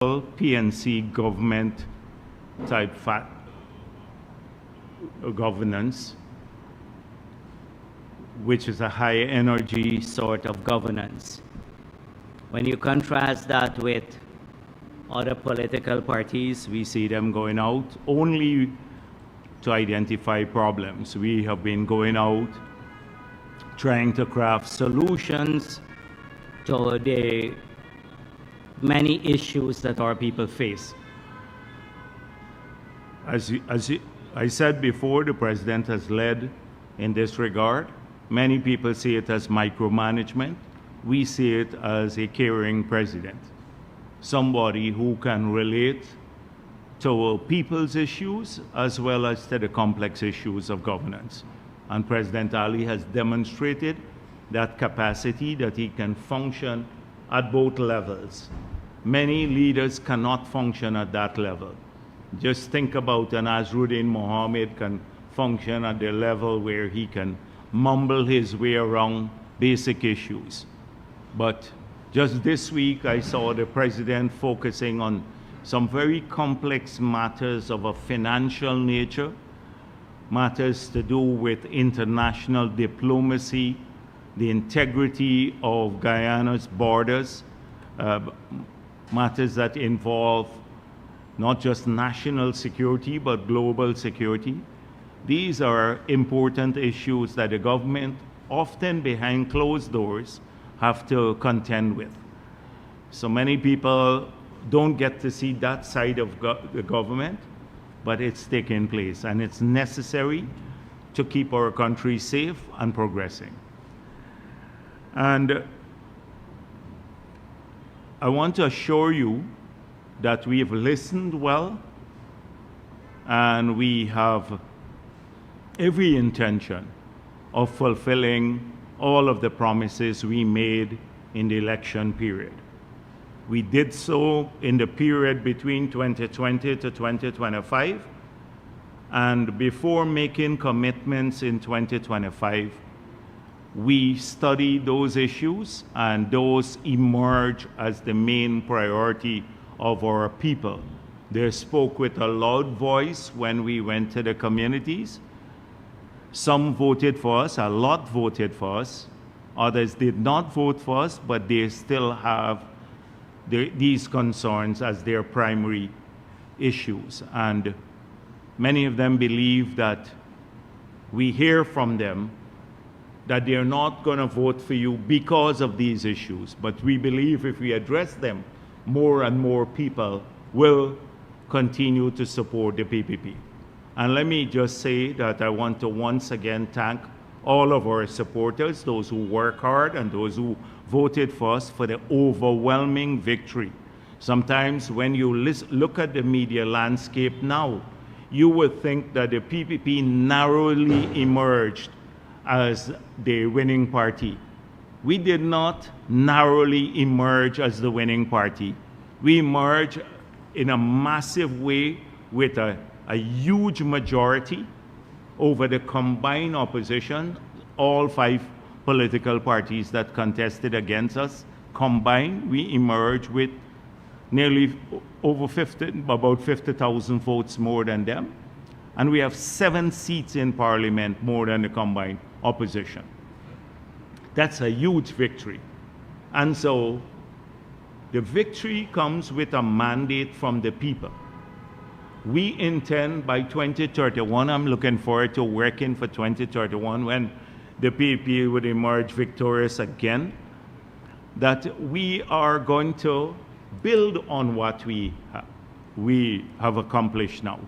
PNC government type governance, which is a high energy sort of governance. When you contrast that with other political parties, we see them going out only to identify problems. We have been going out trying to craft solutions to the many issues that our people face. As I said before, the president has led in this regard. Many people see it as micromanagement. We see it as a caring president, somebody who can relate to people's issues as well as to the complex issues of governance. And President Ali has demonstrated that capacity, that he can function at both levels. Many leaders cannot function at that level. Just think about an Azruddin Mohammed can function at the level where he can mumble his way around basic issues. But just this week, I saw the president focusing on some very complex matters of a financial nature, matters to do with international diplomacy, the integrity of Guyana's borders, matters that involve not just national security, but global security. These are important issues that the government, often behind closed doors, have to contend with. So many people don't get to see that side of the government, but it's taking place, and it's necessary to keep our country safe and progressing. And I want to assure you that we have listened well, and we have every intention of fulfilling all of the promises we made in the election period. We did so in the period between 2020 to 2025, and before making commitments in 2025, we studied those issues, and those emerge as the main priority of our people. They spoke with a loud voice when we went to the communities. Some voted for us, a lot voted for us. Others did not vote for us, but they still have these concerns as their primary issues. And many of them believe that we hear from them that they're not going to vote for you because of these issues. But we believe if we address them, more and more people will continue to support the PPP. And let me just say that I want to once again thank all of our supporters, those who work hard and those who voted for us, for the overwhelming victory. Sometimes when you look at the media landscape now, you would think that the PPP narrowly emerged as the winning party. We did not narrowly emerge as the winning party. We emerged in a massive way with a huge majority over the combined opposition, all 5 political parties that contested against us. Combined, we emerged with nearly about 50,000 votes more than them. And we have 7 seats in parliament more than the combined opposition. That's a huge victory. And so the victory comes with a mandate from the people. We intend by 2031, I'm looking forward to working for 2031 when the PPP would emerge victorious again, that we are going to build on what we have accomplished now.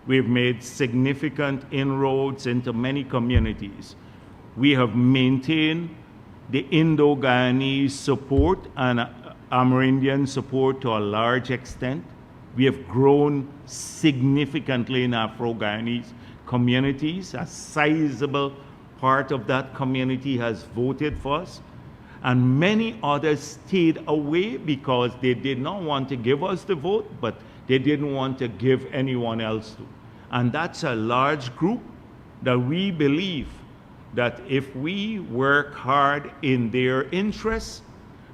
We've made significant inroads into many communities. We have maintained the Indo-Guyanese support and Amerindian support to a large extent. We have grown significantly in Afro-Guyanese communities. A sizable part of that community has voted for us. And many others stayed away because they did not want to give us the vote, but they didn't want to give anyone else to. And that's a large group that we believe that if we work hard in their interests,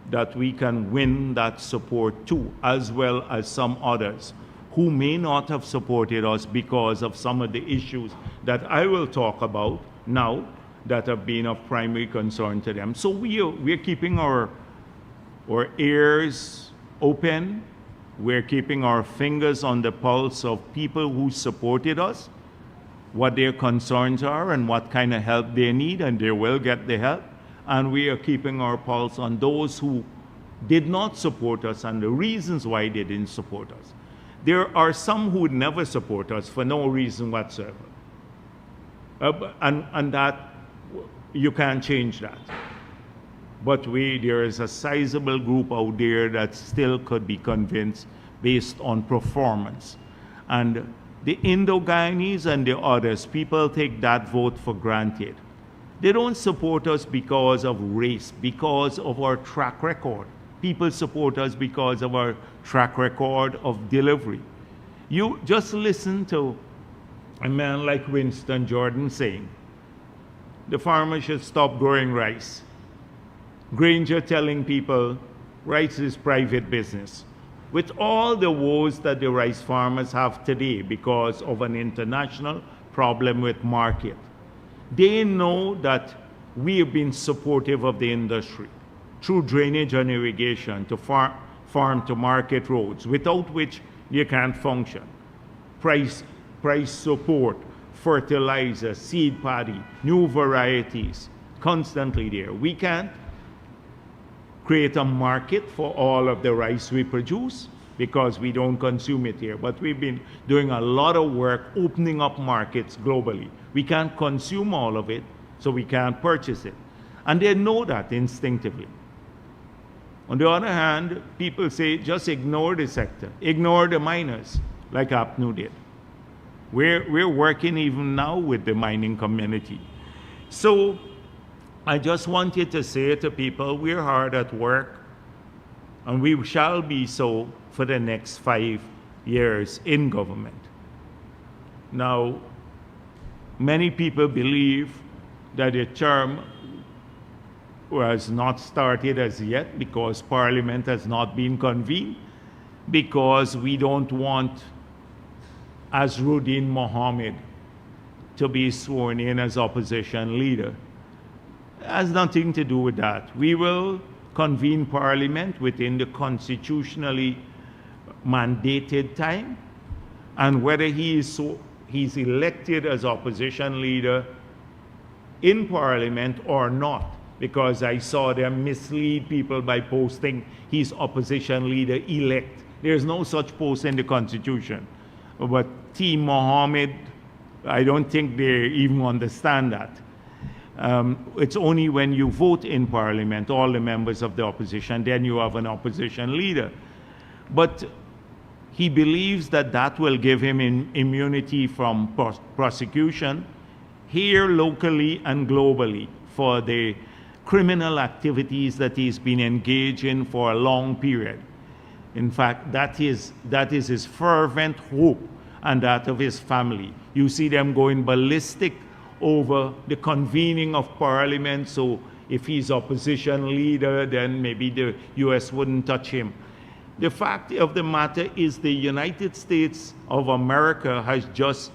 that we can win that support too, as well as some others who may not have supported us because of some of the issues that I will talk about now that have been of primary concern to them. So we're keeping our ears open. We're keeping our fingers on the pulse of people who supported us, what their concerns are and what kind of help they need, and they will get the help. And we are keeping our pulse on those who did not support us and the reasons why they didn't support us. There are some who would never support us for no reason whatsoever. And that, you can't change that. But there is a sizable group out there that still could be convinced based on performance. And the Indo-Guyanese and the others, people take that vote for granted. They don't support us because of race, because of our track record. People support us because of our track record of delivery. You just listen to a man like Winston Jordan saying, the farmers should stop growing rice. Granger telling people rice is private business. With all the woes that the rice farmers have today because of an international problem with market, they know that we have been supportive of the industry through drainage and irrigation to farm to market roads, without which you can't function. Price support, fertilizer, seed paddy, new varieties, constantly there. We can't create a market for all of the rice we produce because we don't consume it here. But we've been doing a lot of work opening up markets globally. We can't consume all of it, so we can't purchase it. And they know that instinctively. On the other hand, people say, just ignore the sector, ignore the miners, like APNU did. We're working even now with the mining community. So I just wanted to say to people, we're hard at work, and we shall be so for the next 5 years in government. Now, many people believe that the term was not started as yet because Parliament has not been convened, because we don't want Azruddin Mohammed to be sworn in as opposition leader. It has nothing to do with that. We will convene Parliament within the constitutionally mandated time, and whether he's elected as opposition leader in Parliament or not, because I saw them mislead people by posting he's opposition leader elect. There's no such post in the Constitution. But Team Mohammed, I don't think they even understand that. It's only when you vote in Parliament, all the members of the opposition, then you have an opposition leader. But he believes that that will give him immunity from prosecution here locally and globally for the criminal activities that he's been engaged in for a long period. In fact, that is his fervent hope and that of his family. You see them going ballistic over the convening of Parliament, so if he's opposition leader, then maybe the US wouldn't touch him. The fact of the matter is the United States of America has just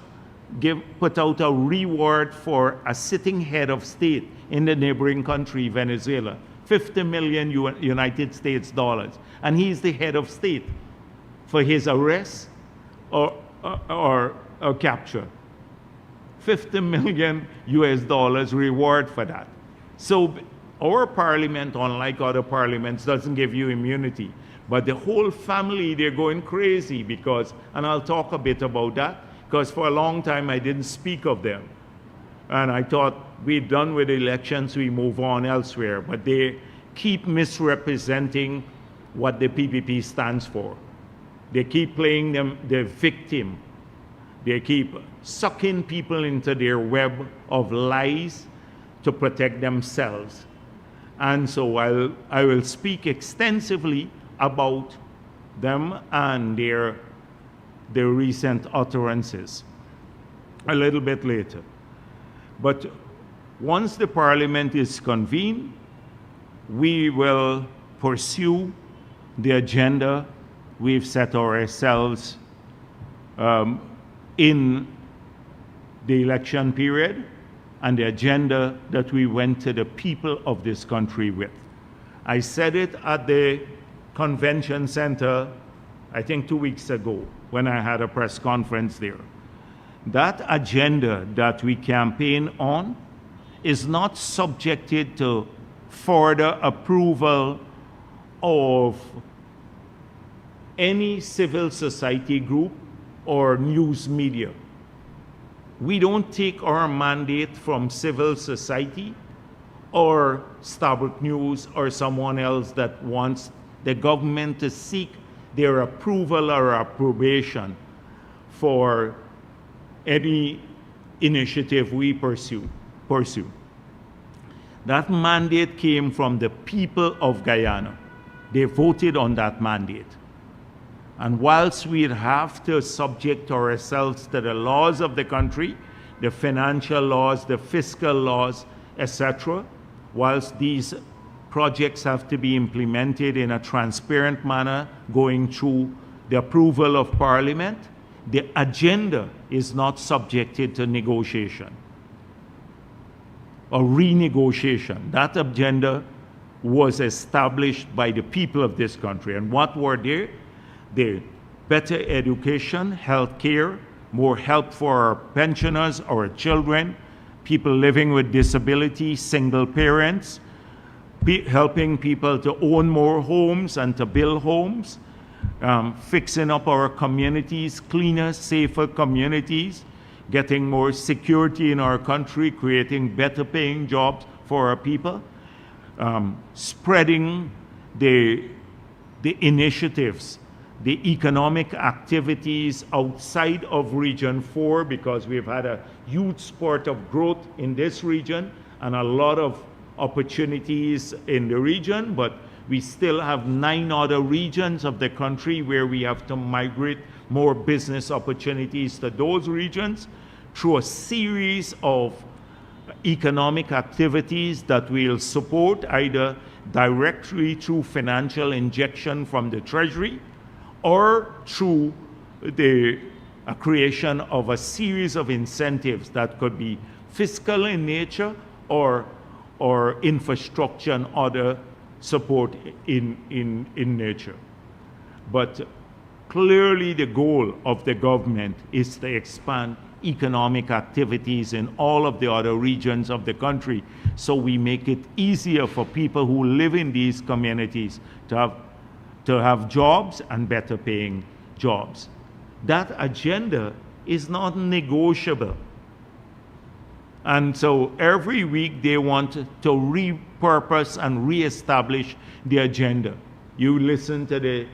put out a reward for a sitting head of state in the neighboring country, Venezuela, $50 million United States dollars. And he's the head of state for his arrest or capture. $50 million US dollars reward for that. So our parliament, unlike other parliaments, doesn't give you immunity. But the whole family, they're going crazy because, and I'll talk a bit about that, because for a long time I didn't speak of them. And I thought we're done with elections, we move on elsewhere. But they keep misrepresenting what the PPP stands for. They keep playing them the victim. They keep sucking people into their web of lies to protect themselves. And so I will speak extensively about them and their recent utterances a little bit later. But once the parliament is convened, we will pursue the agenda we've set ourselves in the election period and the agenda that we went to the people of this country with. I said it at the convention center, I think 2 weeks ago, when I had a press conference there. That agenda that we campaign on is not subjected to further approval of any civil society group or news media. We don't take our mandate from civil society or Starbuck News or someone else that wants the government to seek their approval or approbation for any initiative we pursue. That mandate came from the people of Guyana. They voted on that mandate. And whilst we have to subject ourselves to the laws of the country, the financial laws, the fiscal laws, etc., whilst these projects have to be implemented in a transparent manner, going through the approval of Parliament, the agenda is not subjected to negotiation or renegotiation. That agenda was established by the people of this country. And what were they? The better education, health care, more help for our pensioners, our children, people living with disabilities, single parents, helping people to own more homes and to build homes, fixing up our communities, cleaner, safer communities, getting more security in our country, creating better paying jobs for our people, spreading the initiatives, the economic activities outside of Region 4, because we've had a huge spurt of growth in this region and a lot of opportunities in the region, but we still have 9 other regions of the country where we have to migrate more business opportunities to those regions through a series of economic activities that will support either directly through financial injection from the Treasury or through the creation of a series of incentives that could be fiscal in nature or infrastructure and other support in nature. But clearly the goal of the government is to expand economic activities in all of the other regions of the country, so we make it easier for people who live in these communities to have jobs and better paying jobs. That agenda is not negotiable. And so every week they want to repurpose and reestablish the agenda. You listen to the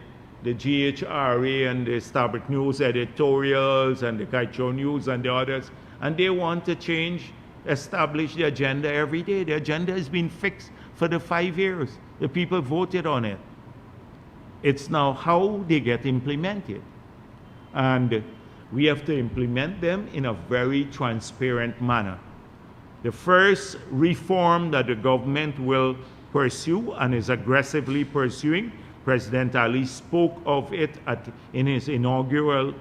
GHRA and the Starbuck News editorials and the Kaicho News and the others, and they want to establish the agenda every day. The agenda has been fixed for the 5 years. The people voted on it. It's now how they get implemented. And we have to implement them in a very transparent manner. The first reform that the government will pursue and is aggressively pursuing, President Ali spoke of it in his inaugural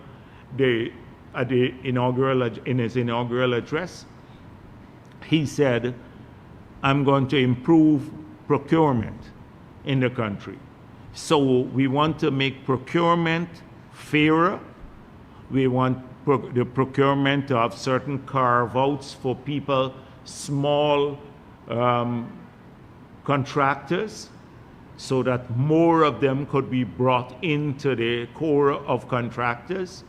address. He said, "I'm going to improve procurement in the country." So we want to make procurement fairer. We want the procurement to have certain carve-outs for people, small contractors, so that more of them could be brought into the core of contractors.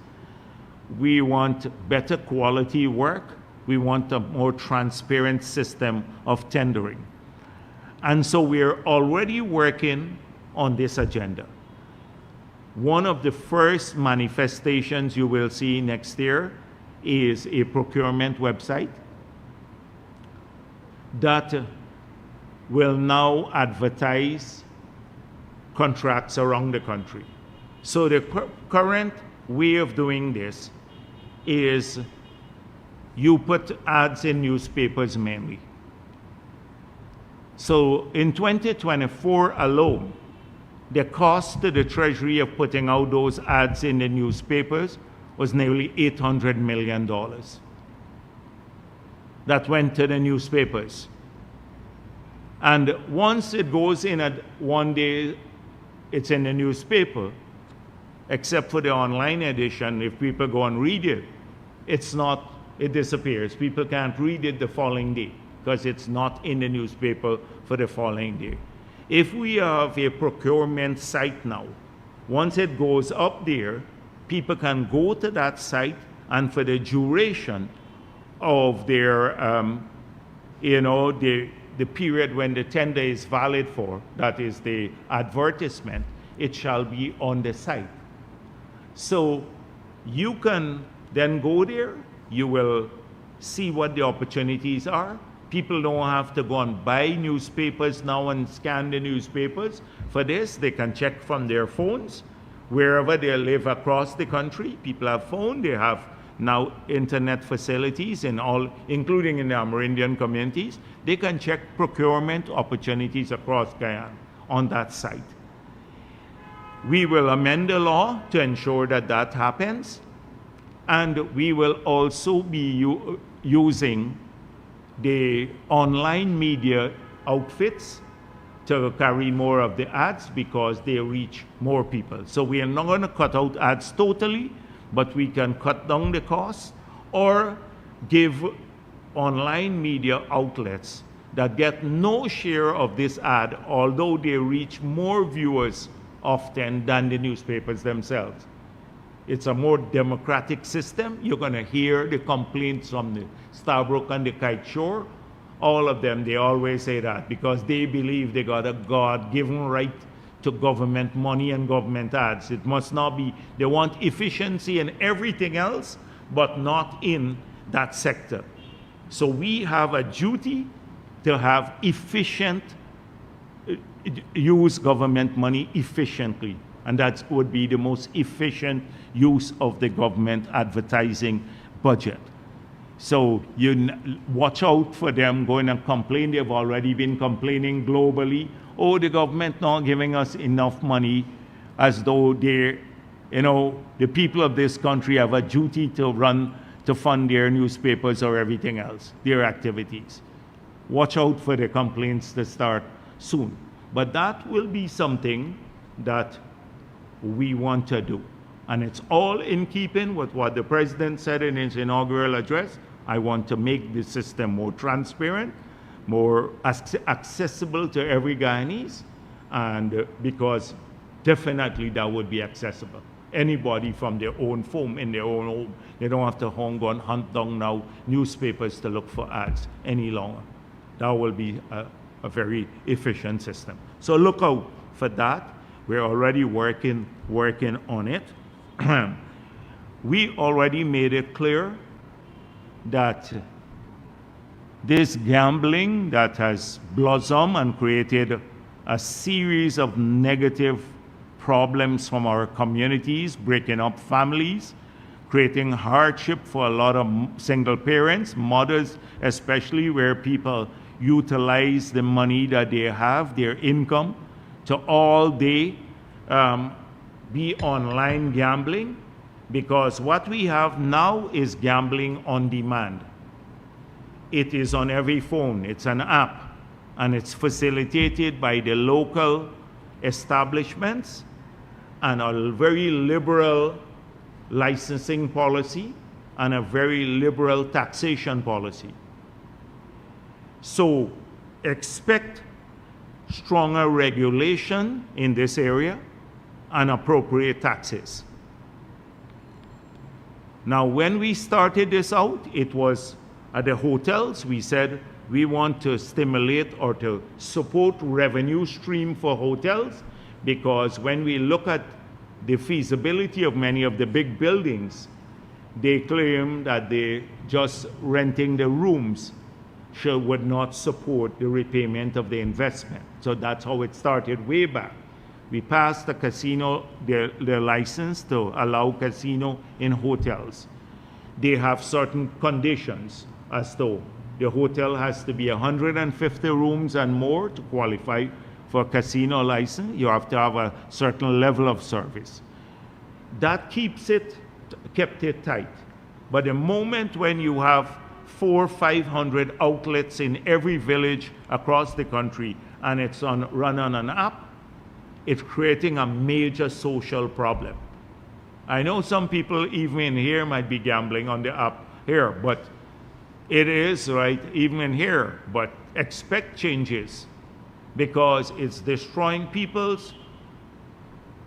We want better quality work. We want a more transparent system of tendering. And so we're already working on this agenda. One of the first manifestations you will see next year is a procurement website that will now advertise contracts around the country. So the current way of doing this is you put ads in newspapers mainly. So in 2024 alone, the cost to the Treasury of putting out those ads in the newspapers was nearly $800 million. That went to the newspapers. And once it goes in at one day, it's in the newspaper, except for the online edition. If people go and read it, it disappears. People can't read it the following day because it's not in the newspaper for the following day. If we have a procurement site now, once it goes up there, people can go to that site, and for the duration of their, the period when the tender is valid for, that is the advertisement, it shall be on the site. So you can then go there, you will see what the opportunities are. People don't have to go and buy newspapers now and scan the newspapers. For this, they can check from their phones wherever they live across the country. People have phones, they have now internet facilities in all, including in the Amerindian communities. They can check procurement opportunities across Guyana on that site. We will amend the law to ensure that that happens, and we will also be using the online media outfits to carry more of the ads because they reach more people. So we are not going to cut out ads totally, but we can cut down the costs or give online media outlets that get no share of this ad, although they reach more viewers often than the newspapers themselves. It's a more democratic system. You're going to hear the complaints from the Starbrook and the Kite Shore. All of them, they always say that because they believe they got a God-given right to government money and government ads. It must not be, they want efficiency in everything else, but not in that sector. So we have a duty to have efficient, use government money efficiently. And that would be the most efficient use of the government advertising budget. So you watch out for them going and complain. They've already been complaining globally. Oh, the government not giving us enough money, as though they, the people of this country have a duty to fund their newspapers or everything else, their activities. Watch out for the complaints to start soon. But that will be something that we want to do. And it's all in keeping with what the president said in his inaugural address. I want to make the system more transparent, more accessible to every Guyanese, and because definitely that would be accessible. Anybody from their own home, in their own home, they don't have to go and hunt down now newspapers to look for ads any longer. That will be a very efficient system. So look out for that. We're already working on it. We already made it clear that this gambling that has blossomed and created a series of negative problems from our communities, breaking up families, creating hardship for a lot of single parents, mothers especially, where people utilize the money that they have, their income, to all day be online gambling, because what we have now is gambling on demand. It is on every phone. It's an app, and it's facilitated by the local establishments and a very liberal licensing policy and a very liberal taxation policy. So expect stronger regulation in this area and appropriate taxes. Now, when we started this out, it was at the hotels. We said we want to stimulate or to support revenue stream for hotels, because when we look at the feasibility of many of the big buildings, they claim that they just renting the rooms would not support the repayment of the investment. So that's how it started way back. We passed the casino, their license to allow casino in hotels. They have certain conditions, as though the hotel has to be 150 rooms and more to qualify for a casino license, you have to have a certain level of service. That kept it tight. But the moment when you have 400 or 500 outlets in every village across the country and it's run on an app, it's creating a major social problem. I know some people even in here might be gambling on the app here, but it is right even in here. But expect changes because it's destroying people's.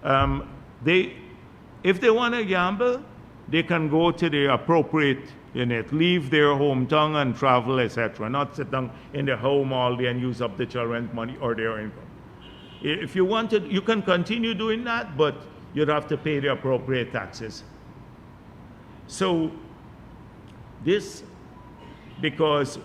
If they want to gamble, they can go to the appropriate unit, leave their hometown and travel, etc. Not sit down in the home all day and use up the children's money or their income. If you wanted, you can continue doing that, but you'd have to pay the appropriate taxes. So this, because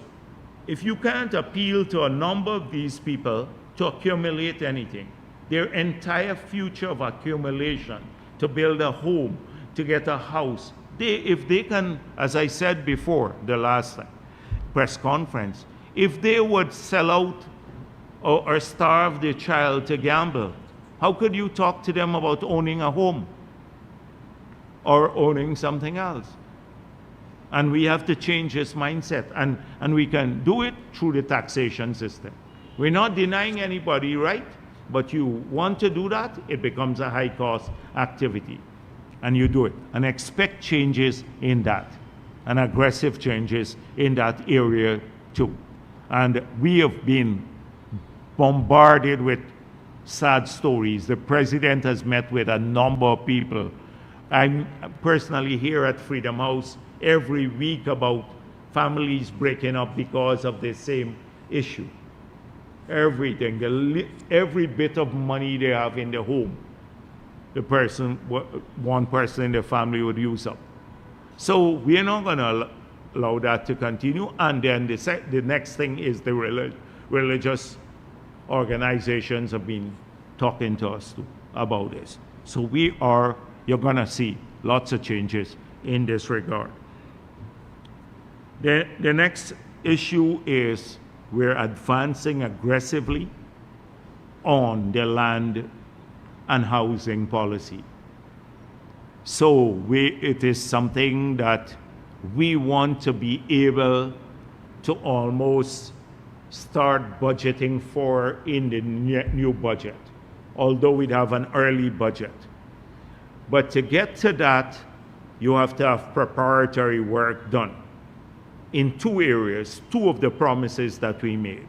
if you can't appeal to a number of these people to accumulate anything, their entire future of accumulation, to build a home, to get a house, if they can, as I said before, the last press conference, if they would sell out or starve their child to gamble, how could you talk to them about owning a home or owning something else? And we have to change this mindset, and we can do it through the taxation system. We're not denying anybody right, but you want to do that, it becomes a high-cost activity. And you do it, and expect changes in that, and aggressive changes in that area too. And we have been bombarded with sad stories. The president has met with a number of people. I'm personally here at Freedom House every week about families breaking up because of the same issue. Everything, every bit of money they have in the home, one person in the family would use up. So we're not going to allow that to continue. And then the next thing is the religious organizations have been talking to us too about this. So you're going to see lots of changes in this regard. The next issue is we're advancing aggressively on the land and housing policy. So it is something that we want to be able to almost start budgeting for in the new budget, although we'd have an early budget. But to get to that, you have to have preparatory work done in two areas, two of the promises that we made.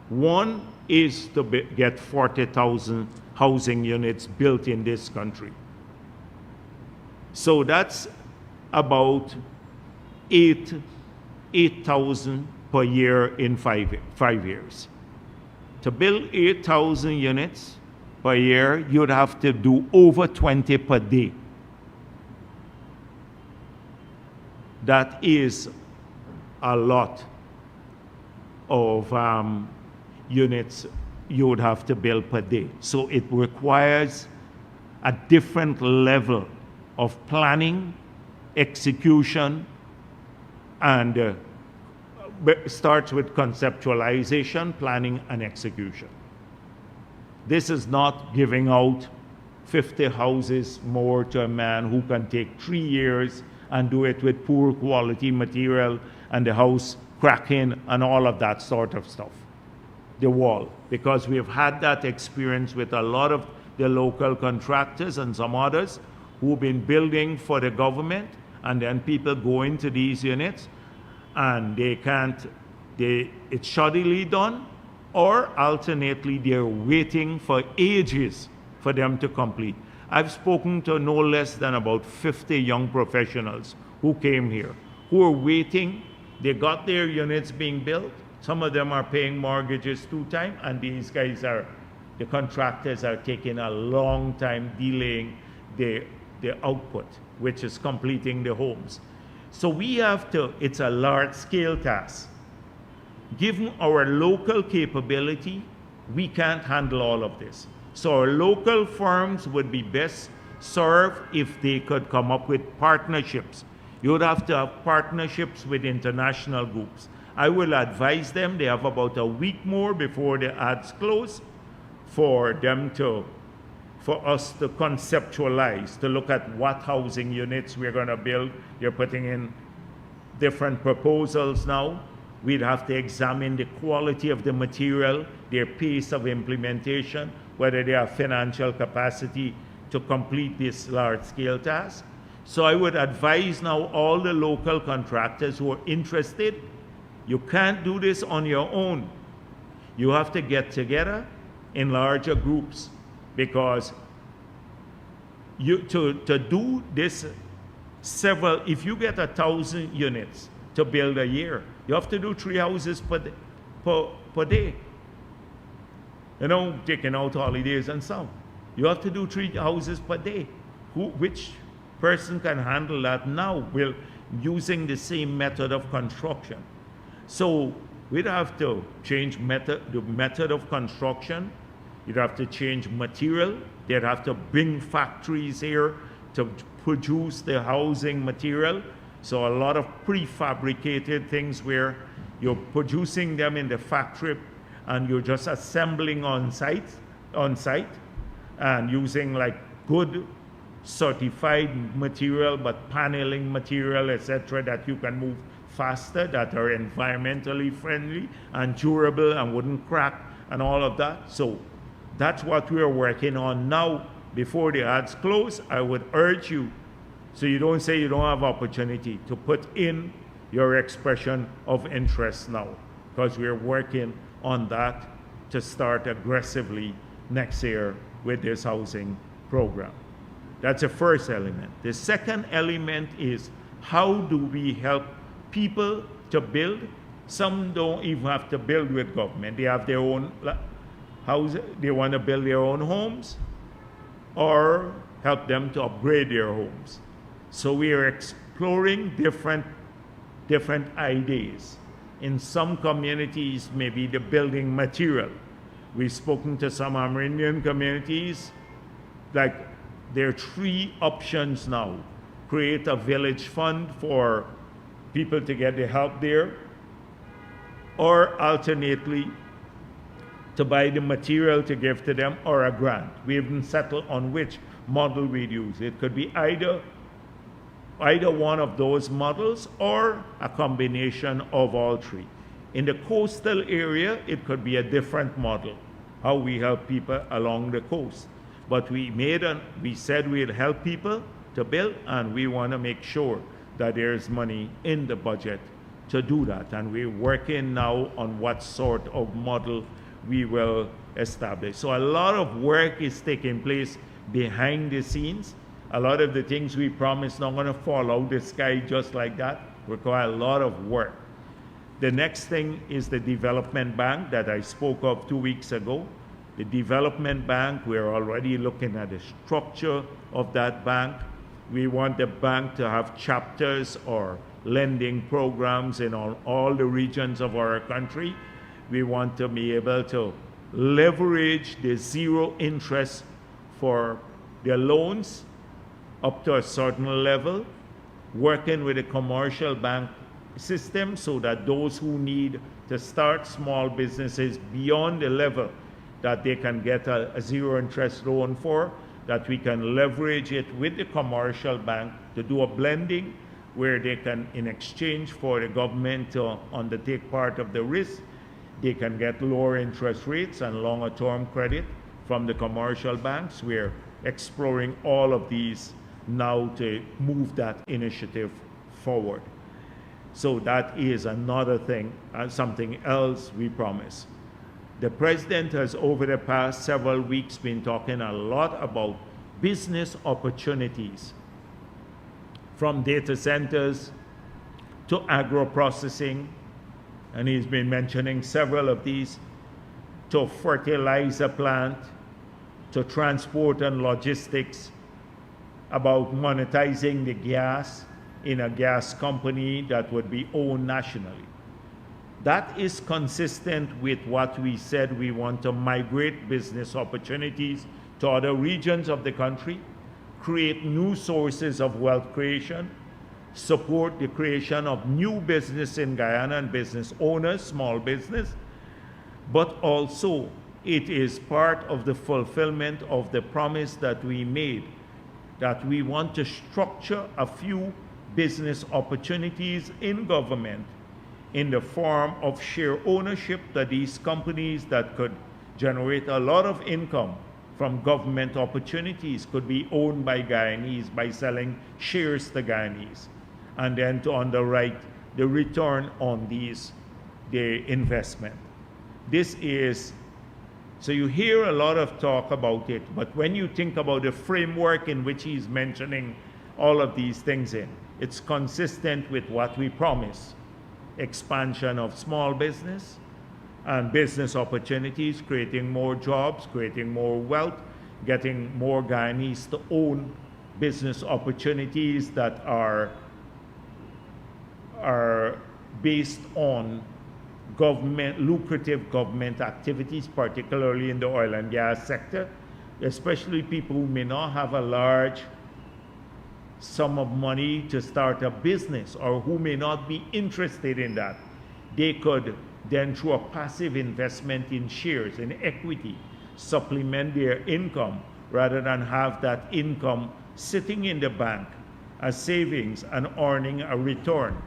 One is to get 40,000 housing units built in this country. So that's about 8,000 per year in 5 years. To build 8,000 units per year, you'd have to do over 20 per day. That is a lot of units you would have to build per day. So it requires a different level of planning, execution, and starts with conceptualization, planning, and execution. This is not giving out 50 houses more to a man who can take 3 years and do it with poor quality material and the house cracking and all of that sort of stuff. The wall, because we've had that experience with a lot of the local contractors and some others who've been building for the government, and then people go into these units and it's shoddily done, or alternately they're waiting for ages for them to complete. I've spoken to no less than about 50 young professionals who came here, who are waiting. They got their units being built. Some of them are paying mortgages 2 times, and these guys the contractors are taking a long time delaying the output, which is completing the homes. So we have to, it's a large scale task. Given our local capability, we can't handle all of this. So our local firms would be best served if they could come up with partnerships. You would have to have partnerships with international groups. I will advise them, they have about a week more before the ads close, for us to conceptualize, to look at what housing units we're going to build. You're putting in different proposals now. We'd have to examine the quality of the material, their pace of implementation, whether they have financial capacity to complete this large-scale task. So I would advise now all the local contractors who are interested, you can't do this on your own. You have to get together in larger groups, because to do this if you get 1,000 units to build a year, you have to do 3 houses per day. You know, taking out holidays and stuff. You have to do 3 houses per day. Which person can handle that now using the same method of construction? So we'd have to change the method of construction. You'd have to change material. They'd have to bring factories here to produce the housing material. So a lot of prefabricated things where you're producing them in the factory and you're just assembling on site and using like good certified material, but paneling material, etc., that you can move faster, that are environmentally friendly and durable and wouldn't crack and all of that. So that's what we're working on now. Before the ads close, I would urge you, so you don't say you don't have opportunity, to put in your expression of interest now, because we're working on that to start aggressively next year with this housing program. That's the first element. The second element is, how do we help people to build? Some don't even have to build with government. They have their own house, they want to build their own homes, or help them to upgrade their homes. So we are exploring different ideas. In some communities, maybe the building material. We've spoken to some Amerindian communities, like there are 3 options now. Create a village fund for people to get the help there, or alternately, to buy the material to give to them, or a grant. We haven't settled on which model we'd use. It could be either one of those models or a combination of all 3. In the coastal area, it could be a different model, how we help people along the coast. But we said we'd help people to build, and we want to make sure that there's money in the budget to do that. And we're working now on what sort of model we will establish. So a lot of work is taking place behind the scenes. A lot of the things we promised not going to fall out the sky just like that. Require a lot of work. The next thing is the development bank that I spoke of 2 weeks ago. The development bank, we're already looking at the structure of that bank. We want the bank to have chapters or lending programs in all the regions of our country. We want to be able to leverage the 0 interest for their loans up to a certain level, working with the commercial bank system so that those who need to start small businesses beyond the level that they can get a 0 interest loan for, that we can leverage it with the commercial bank to do a blending where they can, in exchange for the government to undertake part of the risk, they can get lower interest rates and longer term credit from the commercial banks. We're exploring all of these now to move that initiative forward. So that is another thing, something else we promise. The president has, over the past several weeks, been talking a lot about business opportunities, from data centers to agro-processing, and he's been mentioning several of these, to fertilizer plant, to transport and logistics, about monetizing the gas in a gas company that would be owned nationally. That is consistent with what we said. We want to migrate business opportunities to other regions of the country, create new sources of wealth creation, support the creation of new business in Guyana and business owners, small business, but also It is part of the fulfillment of the promise that we made, that we want to structure a few business opportunities in government in the form of share ownership, that these companies that could generate a lot of income from government opportunities could be owned by Guyanese by selling shares to Guyanese, and then to underwrite the return on the investment. This is, so you hear a lot of talk about it, but when you think about the framework in which he's mentioning all of these things in, it's consistent with what we promise: expansion of small business and business opportunities, creating more jobs, creating more wealth, getting more Guyanese to own business opportunities that are based on government, lucrative government activities, particularly in the oil and gas sector, especially people who may not have a large sum of money to start a business, or who may not be interested in that. They could then, through a passive investment in shares, in equity, supplement their income rather than have that income sitting in the bank as savings and earning a return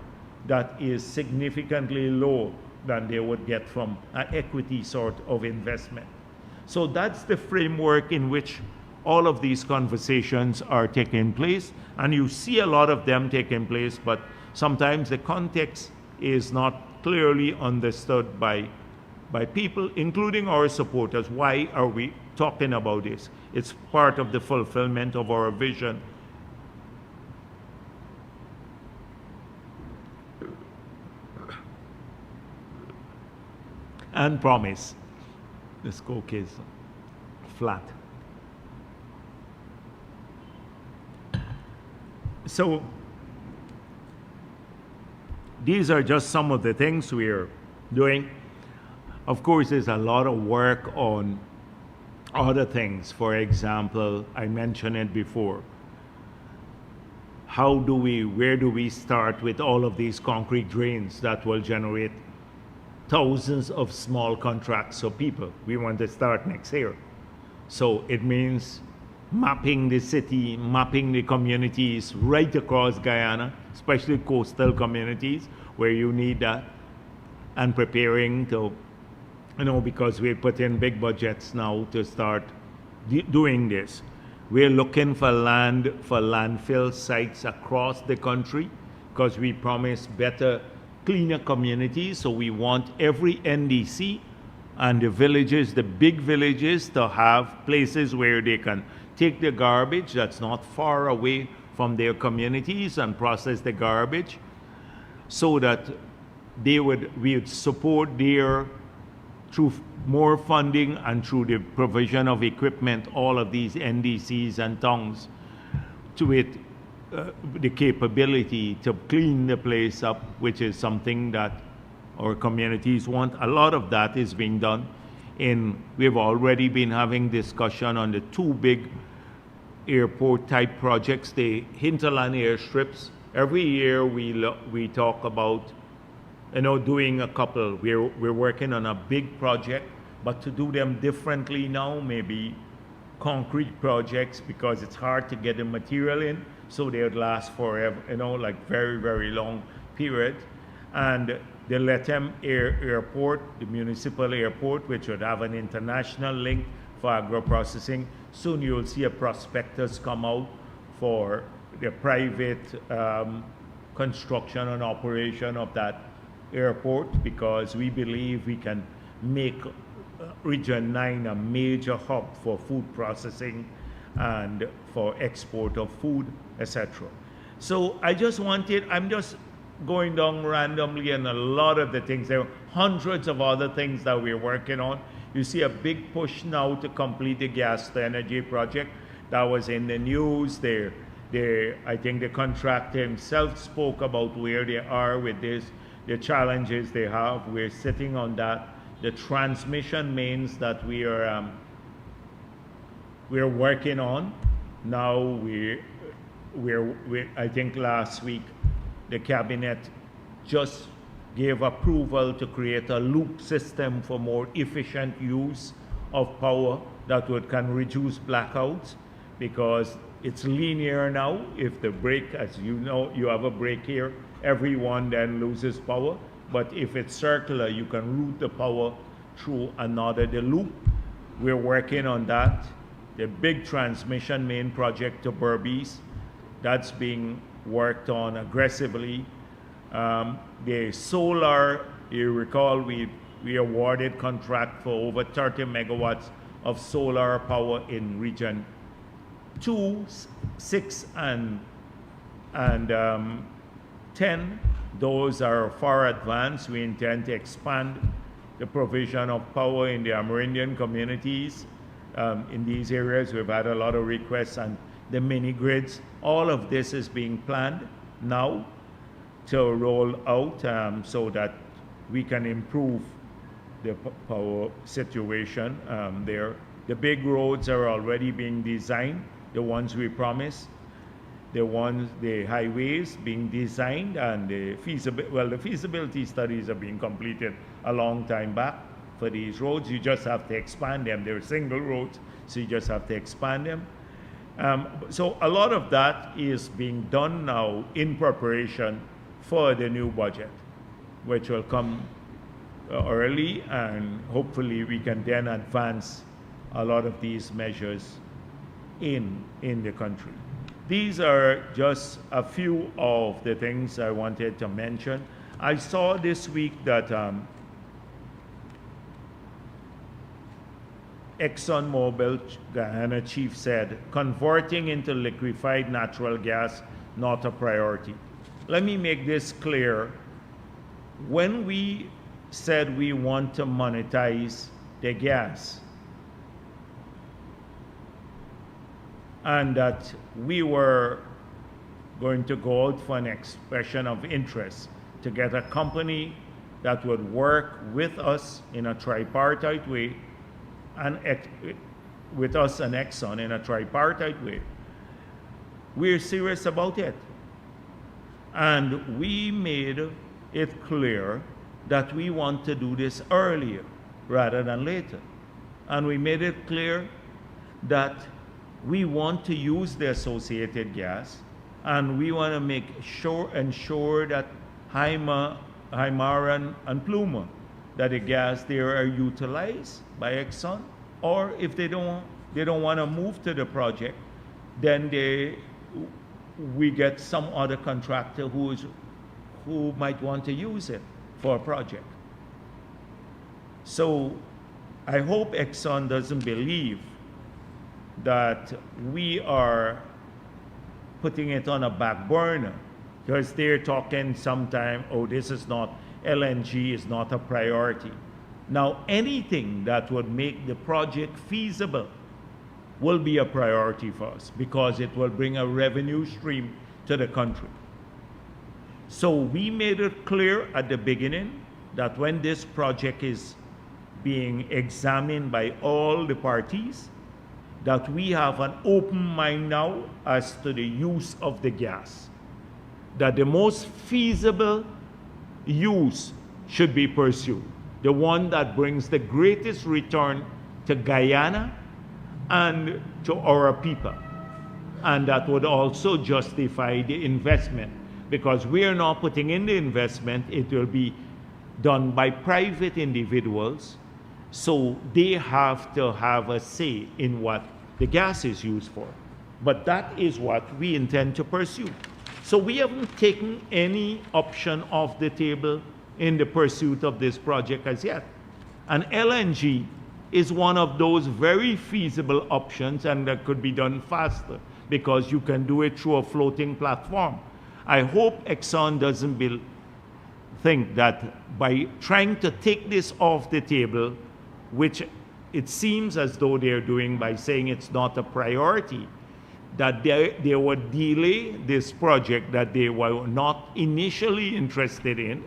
that is significantly low than they would get from an equity sort of investment. So that's the framework in which all of these conversations are taking place, and you see a lot of them taking place, but sometimes the context is not clearly understood by people, including our supporters. Why are we talking about this? It's part of the fulfillment of our vision. And promise. This Coke is flat. So these are just some of the things we're doing. Of course, there's a lot of work on other things. For example, I mentioned it before. Where do we start with all of these concrete drains that will generate thousands of small contracts for people? We want to start next year. So it means mapping the city, mapping the communities right across Guyana, especially coastal communities where you need that, and preparing to, because we put in big budgets now to start doing this. We're looking for land for landfill sites across the country because we promise better, cleaner communities. So we want every NDC and the villages, the big villages, to have places where they can take the garbage that's not far away from their communities and process the garbage, so that we would support their, through more funding and through the provision of equipment, all of these NDCs and towns to it, the capability to clean the place up, which is something that our communities want. A lot of that is being done. We've already been having discussion on the two big airport type projects, the hinterland airstrips. Every year we talk about doing a couple. We're working on a big project, but to do them differently now, maybe concrete projects, because it's hard to get the material in, so they would last forever, like very, very long period. And the Lethem Airport, the municipal airport, which would have an international link for agro-processing. Soon you'll see a prospectus come out for the private construction and operation of that airport, because we believe we can make Region 9 a major hub for food processing and for export of food, etc. So I'm just going down randomly, and a lot of the things, there are hundreds of other things that we're working on. You see a big push now to complete the gas to energy project that was in the news. I think the contractor himself spoke about where they are with this, the challenges they have. We're sitting on that. The transmission mains that we're working on now. I think last week the cabinet just gave approval to create a loop system for more efficient use of power that can reduce blackouts, because it's linear now. If the break, as you know, you have a break here, everyone then loses power. But if it's circular, you can route the power through another, the loop. We're working on that. The big transmission main project to Berbice, that's being worked on aggressively. The solar, you recall, we awarded contract for over 30 megawatts of solar power in region 2, 6, and 10. Those are far advanced. We intend to expand the provision of power in the Amerindian communities. In these areas, we've had a lot of requests, and the mini grids. All of this is being planned now to roll out so that we can improve the power situation there. The big roads are already being designed, the ones we promised. The highways being designed, and the feasibility studies are being completed a long time back for these roads. You just have to expand them. They're single roads, so you just have to expand them. So a lot of that is being done now in preparation for the new budget, which will come early, and hopefully we can then advance a lot of these measures in the country. These are just a few of the things I wanted to mention. I saw this week that ExxonMobil Guyana chief said, converting into liquefied natural gas, not a priority. Let me make this clear. When we said we want to monetize the gas, and that we were going to go out for an expression of interest to get a company that would work with us in a tripartite way, and with us and Exxon in a tripartite way. We're serious about it. And we made it clear that we want to do this earlier rather than later. And we made it clear that we want to use the associated gas, and we want to make ensure that Haimara and Pluma, that the gas there are utilized by Exxon, or if they don't want to move to the project, then we get some other contractor who might want to use it for a project. So I hope Exxon doesn't believe that we are putting it on a back burner, because they're talking sometime, oh, this is not, LNG is not a priority. Now, anything that would make the project feasible will be a priority for us, because it will bring a revenue stream to the country. So we made it clear at the beginning that when this project is being examined by all the parties, that we have an open mind now as to the use of the gas, that the most feasible use should be pursued, the one that brings the greatest return to Guyana and to our people, and that would also justify the investment, because we are not putting in the investment, it will be done by private individuals, so they have to have a say in what the gas is used for. But that is what we intend to pursue. So we haven't taken any option off the table in the pursuit of this project as yet. And LNG is one of those very feasible options, and that could be done faster because you can do it through a floating platform. I hope Exxon doesn't think that by trying to take this off the table, which it seems as though they're doing by saying it's not a priority, that they would delay this project that they were not initially interested in,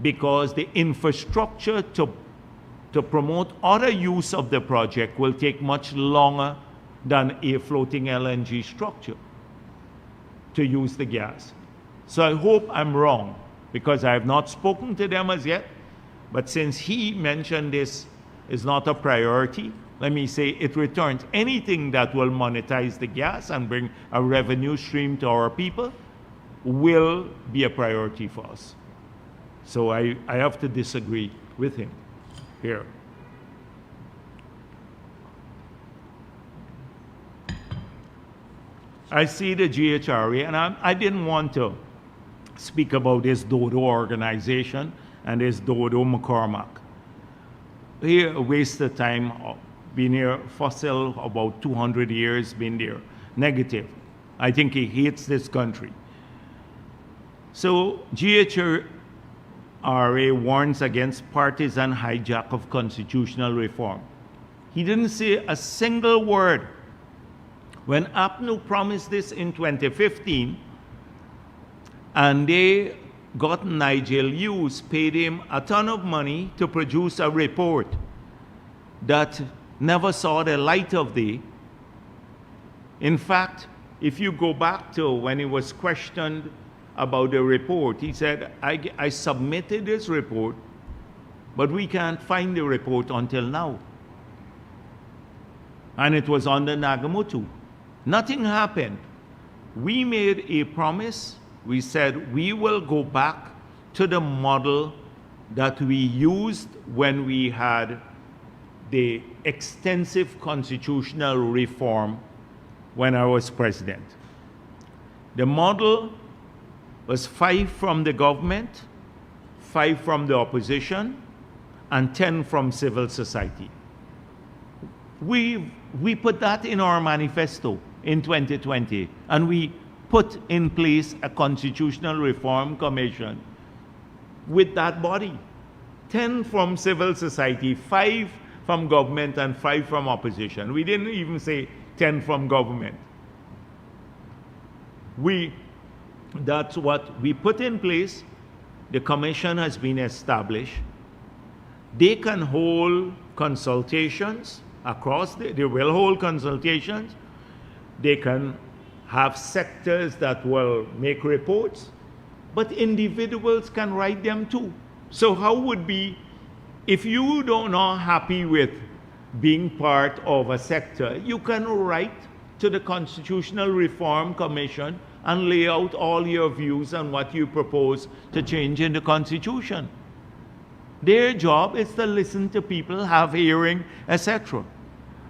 because the infrastructure to promote other use of the project will take much longer than a floating LNG structure to use the gas. So I hope I'm wrong, because I have not spoken to them as yet, but since he mentioned this is not a priority. Let me say it returns. Anything that will monetize the gas and bring a revenue stream to our people will be a priority for us. So I have to disagree with him here. I see the GHRA, and I didn't want to speak about this Dodo organization and this Dodo McCormack. He wasted time being here, fossil, about 200 years, been there, negative. I think he hates this country. So GHRA warns against partisan hijack of constitutional reform. He didn't say a single word. When APNU promised this in 2015, and they got Nigel Hughes, paid him a ton of money to produce a report that never saw the light of day. In fact, if you go back to when he was questioned about the report, he said, I submitted this report, but we can't find the report until now. And it was under Nagamutu. Nothing happened. We made a promise. We said we will go back to the model that we used when we had the extensive constitutional reform when I was president. The model was 5 from the government, 5 from the opposition, and 10 from civil society. We put that in our manifesto in 2020, and we put in place a constitutional reform commission with that body. 10 from civil society, 5 from government, and 5 from opposition. We didn't even say 10 from government. That's what we put in place. The commission has been established. They can hold consultations across, they will hold consultations. They can have sectors that will make reports, but individuals can write them too. So how would be, if you don't are happy with being part of a sector, you can write to the Constitutional Reform Commission and lay out all your views on what you propose to change in the Constitution. Their job is to listen to people, have hearing, etc.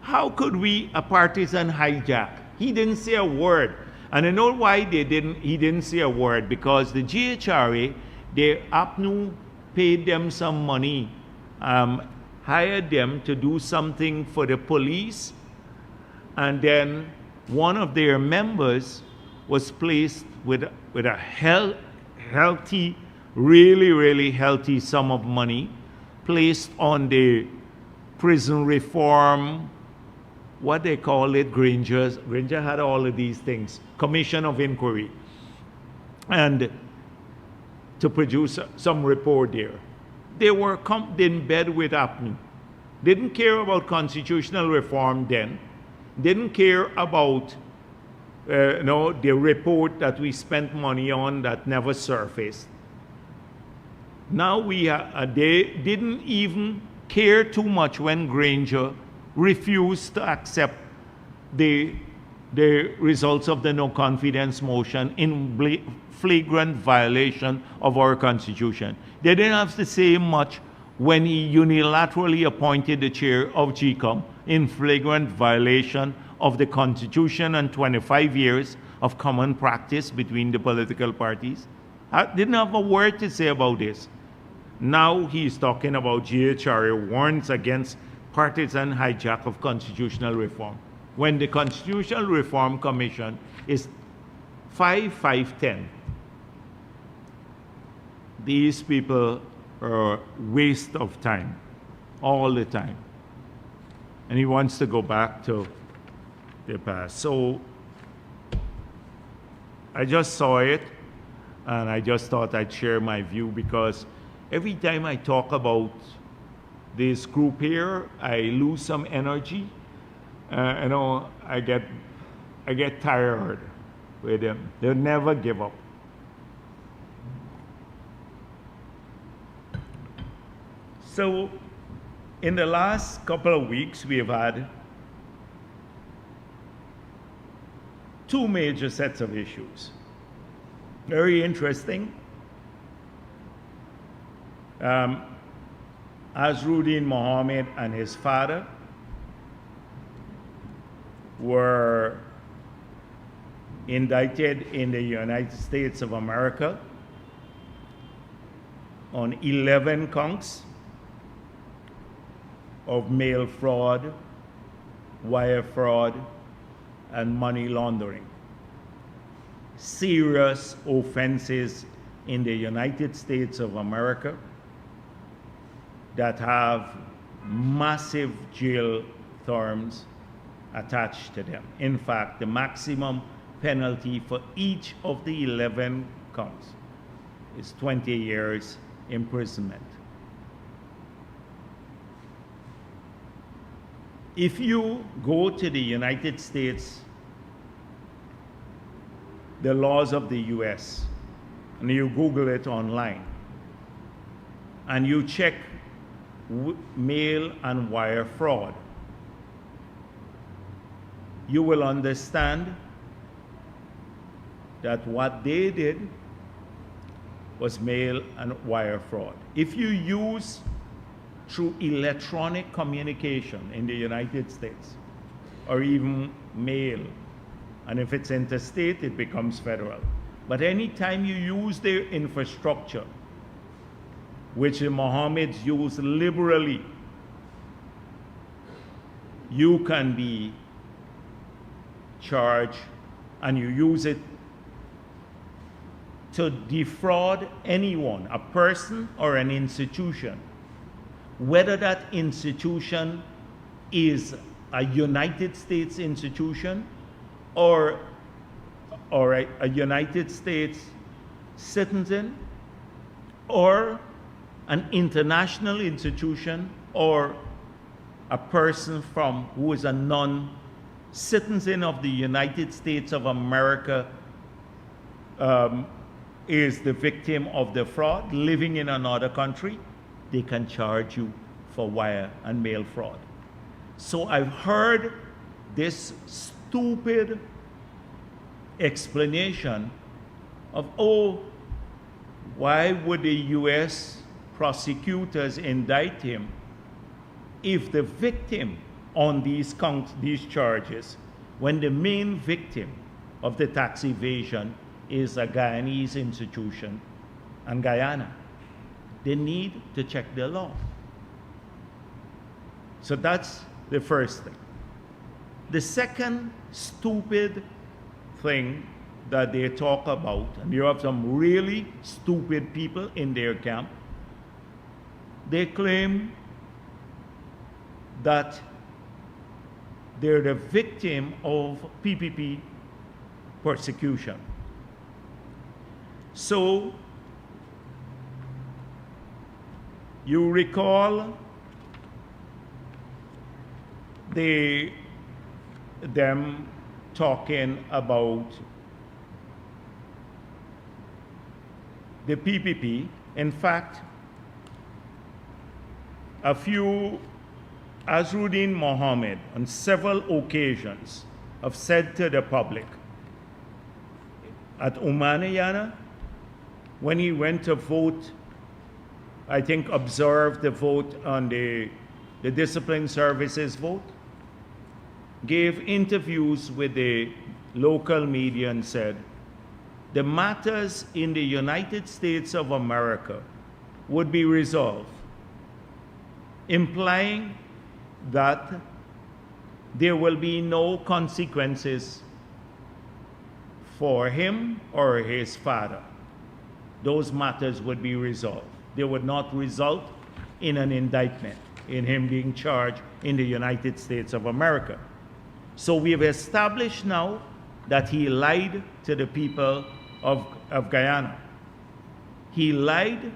How could we, a partisan hijack? He didn't say a word. And I know why he didn't say a word, because the GHRA, APNU paid them some money, hired them to do something for the police, and then one of their members was placed with a healthy, really healthy sum of money, placed on the prison reform, what they call it, Granger had all of these things, commission of inquiry, and to produce some report there. They were in bed with APNU. Didn't care about constitutional reform then, didn't care about the report that we spent money on that never surfaced. Now they didn't even care too much when Granger refused to accept the results of the no confidence motion in flagrant violation of our Constitution. They didn't have to say much when he unilaterally appointed the chair of GCOM in flagrant violation of the Constitution and 25 years of common practice between the political parties. I didn't have a word to say about this. Now he's talking about GHRA warns against partisan hijack of constitutional reform, when the Constitutional Reform Commission is 5-5-10. These people are a waste of time, all the time. And he wants to go back to the past. So I just saw it, and I just thought I'd share my view, because every time I talk about this group here, I lose some energy. I get tired with them. They'll never give up. So In the last couple of weeks, we have had two major sets of issues. Very interesting. Azruddin Mohammed and his father were indicted in the United States of America on 11 counts of mail fraud, wire fraud, and money laundering. Serious offenses in the United States of America that have massive jail terms attached to them. In fact, the maximum penalty for each of the 11 counts is 20 years imprisonment. If you go to the United States, the laws of the US, and you Google it online, and you check mail and wire fraud, you will understand that what they did was mail and wire fraud. If you use through electronic communication in the United States, or even mail, and if it's interstate, it becomes federal. But anytime you use their infrastructure, which the Mohammeds use liberally, you can be charged, and you use it to defraud anyone, a person or an institution, whether that institution is a United States institution or a United States citizen, or an international institution, or a person who is a non-citizen of the United States of America, is the victim of the fraud, living in another country, they can charge you for wire and mail fraud. So I've heard this stupid explanation of, oh, why would the US prosecutors indict him if the victim on these charges, when the main victim of the tax evasion is a Guyanese institution and Guyana? They need to check their law. So that's the first thing. The second stupid thing that they talk about, and you have some really stupid people in their camp, they claim that they're the victim of PPP persecution. So, you recall them talking about the PPP. In fact, Azruddin Mohammed on several occasions have said to the public at Umaniyana, when he went to vote, I think observed the vote on the discipline services vote, gave interviews with the local media and said, the matters in the United States of America would be resolved, implying that there will be no consequences for him or his father. Those matters would be resolved. They would not result in an indictment, in him being charged in the United States of America. So we have established now that he lied to the people of Guyana. He lied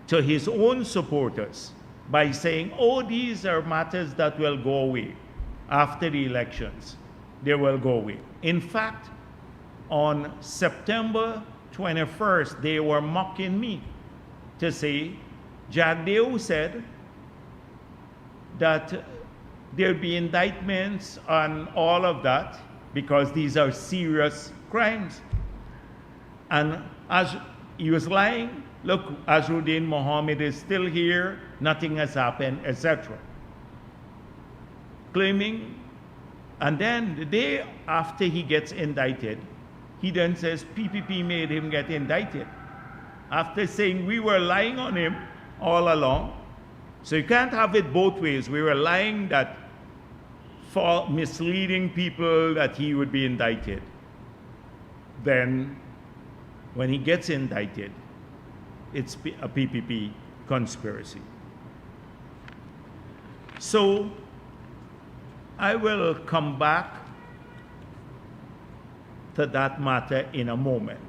to his own supporters by saying, oh, these are matters that will go away after the elections. They will go away. In fact, on September 21st, they were mocking me to say, Jagdeo said that there'd be indictments on all of that because these are serious crimes. And as he was lying, look, Azruddin Mohammed is still here, nothing has happened, etc. Claiming, and then the day after he gets indicted, he then says PPP made him get indicted. After saying we were lying on him all along. So you can't have it both ways. We were lying that for misleading people that he would be indicted. Then when he gets indicted, it's a PPP conspiracy. So I will come back to that matter in a moment.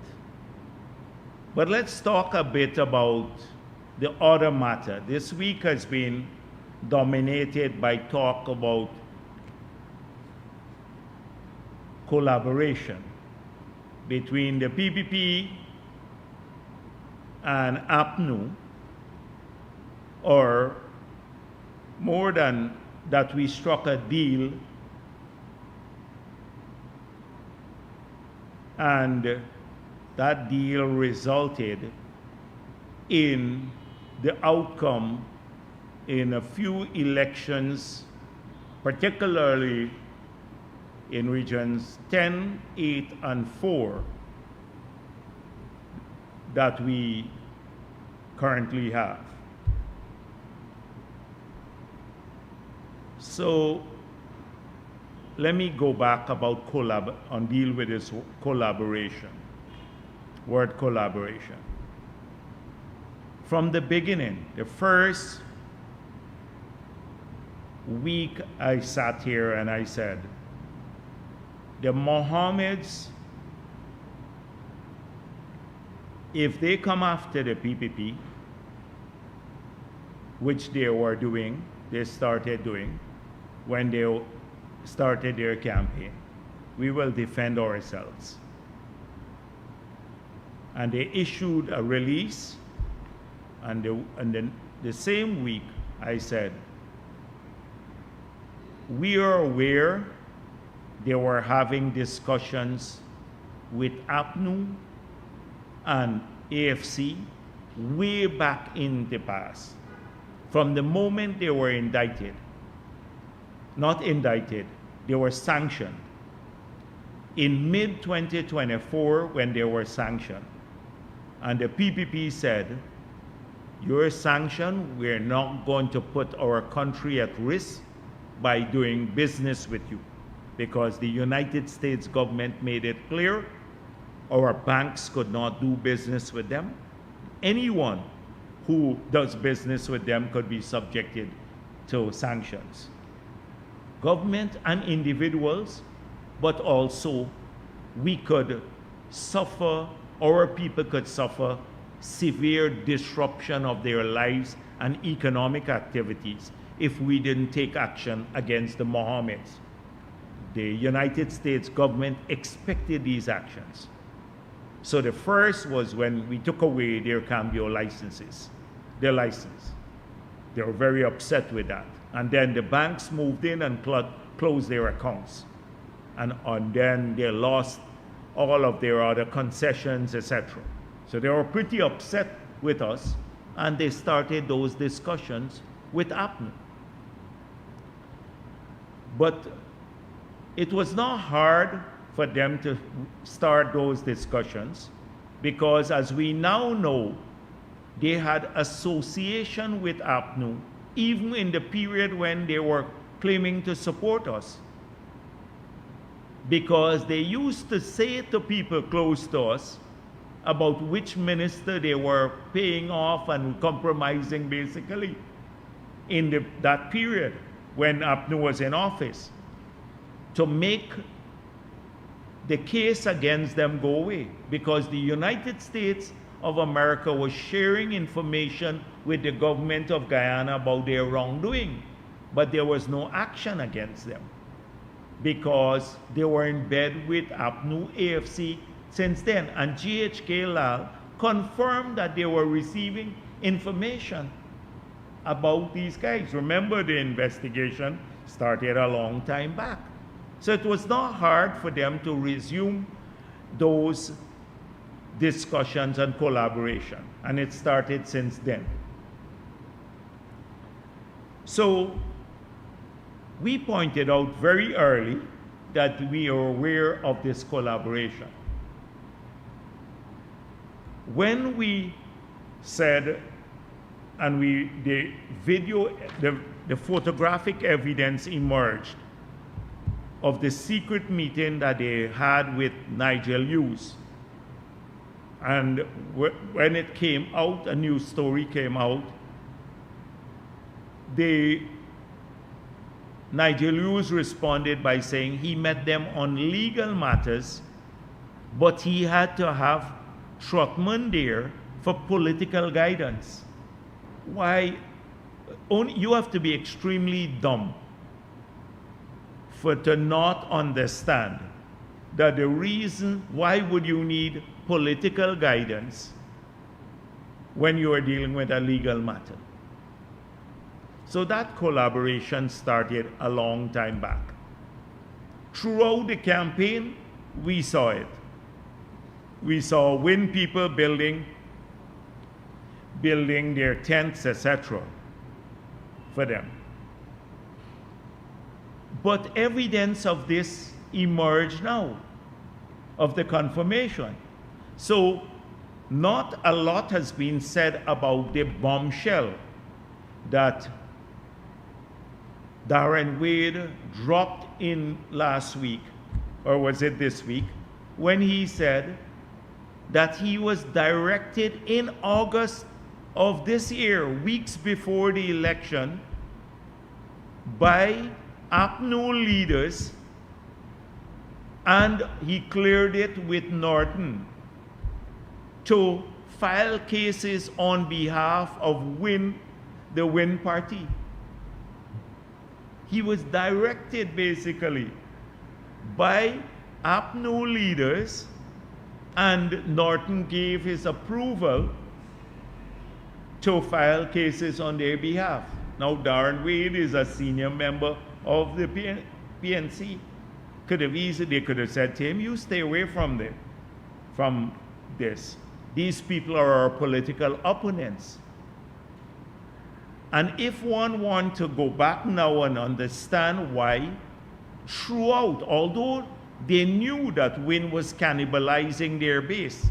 But let's talk a bit about the other matter. This week has been dominated by talk about collaboration between the PPP and APNU, or more than that, we struck a deal and that deal resulted in the outcome in a few elections, particularly in regions 10, 8, and 4 that we currently have. So let me go back about deal with this collaboration, word collaboration. From the beginning, the first week I sat here and I said, the Mohammeds, if they come after the PPP, which they were doing, they started doing when they started their campaign, we will defend ourselves. And they issued a release, and then the same week I said, we are aware they were having discussions with APNU and AFC way back in the past. From the moment they were indicted, not indicted, they were sanctioned. In mid-2024, when they were sanctioned, and the PPP said, you're sanctioned, we're not going to put our country at risk by doing business with you, because the United States government made it clear our banks could not do business with them. Anyone who does business with them could be subjected to sanctions. Government and individuals, but also we could suffer, our people could suffer severe disruption of their lives and economic activities if we didn't take action against the Mohammeds. The United States government expected these actions. So the first was when we took away their cambio licenses, their license. They were very upset with that. And then the banks moved in and closed their accounts. And then they lost all of their other concessions, etc. So they were pretty upset with us, and they started those discussions with APNU. But it was not hard for them to start those discussions, because as we now know, they had association with APNU even in the period when they were claiming to support us. Because they used to say to people close to us about which minister they were paying off and compromising, basically, in that period when APNU was in office, to make the case against them go away, because the United States of America was sharing information with the government of Guyana about their wrongdoing, but there was no action against them because they were in bed with APNU, AFC since then. And GHK Lal confirmed that they were receiving information about these guys. Remember, the investigation started a long time back. So it was not hard for them to resume those discussions and collaboration. And it started since then. So we pointed out very early that we are aware of this collaboration. When we said, and the photographic evidence emerged of the secret meeting that they had with Nigel Hughes. And when it came out, a news story came out, Nigel Hughes responded by saying he met them on legal matters, but he had to have Trotman there for political guidance. Why? You have to be extremely dumb to not understand that the reason why would you need political guidance when you are dealing with a legal matter. So that collaboration started a long time back. Throughout the campaign, we saw it. We saw Win people building their tents, etc. for them. But evidence of this emerged now, of the confirmation. So not a lot has been said about the bombshell that Darren Wade dropped in last week, or was it this week, when he said that he was directed in August of this year, weeks before the election, by APNU leaders, and he cleared it with Norton to file cases on behalf of the Win party. He was directed basically by APNU leaders, and Norton gave his approval to file cases on their behalf. Now, Darren Wade is a senior member of the PNC. They could have said to him, you stay away from this. These people are our political opponents. And if one wants to go back now and understand why, throughout, although they knew that Win was cannibalizing their base,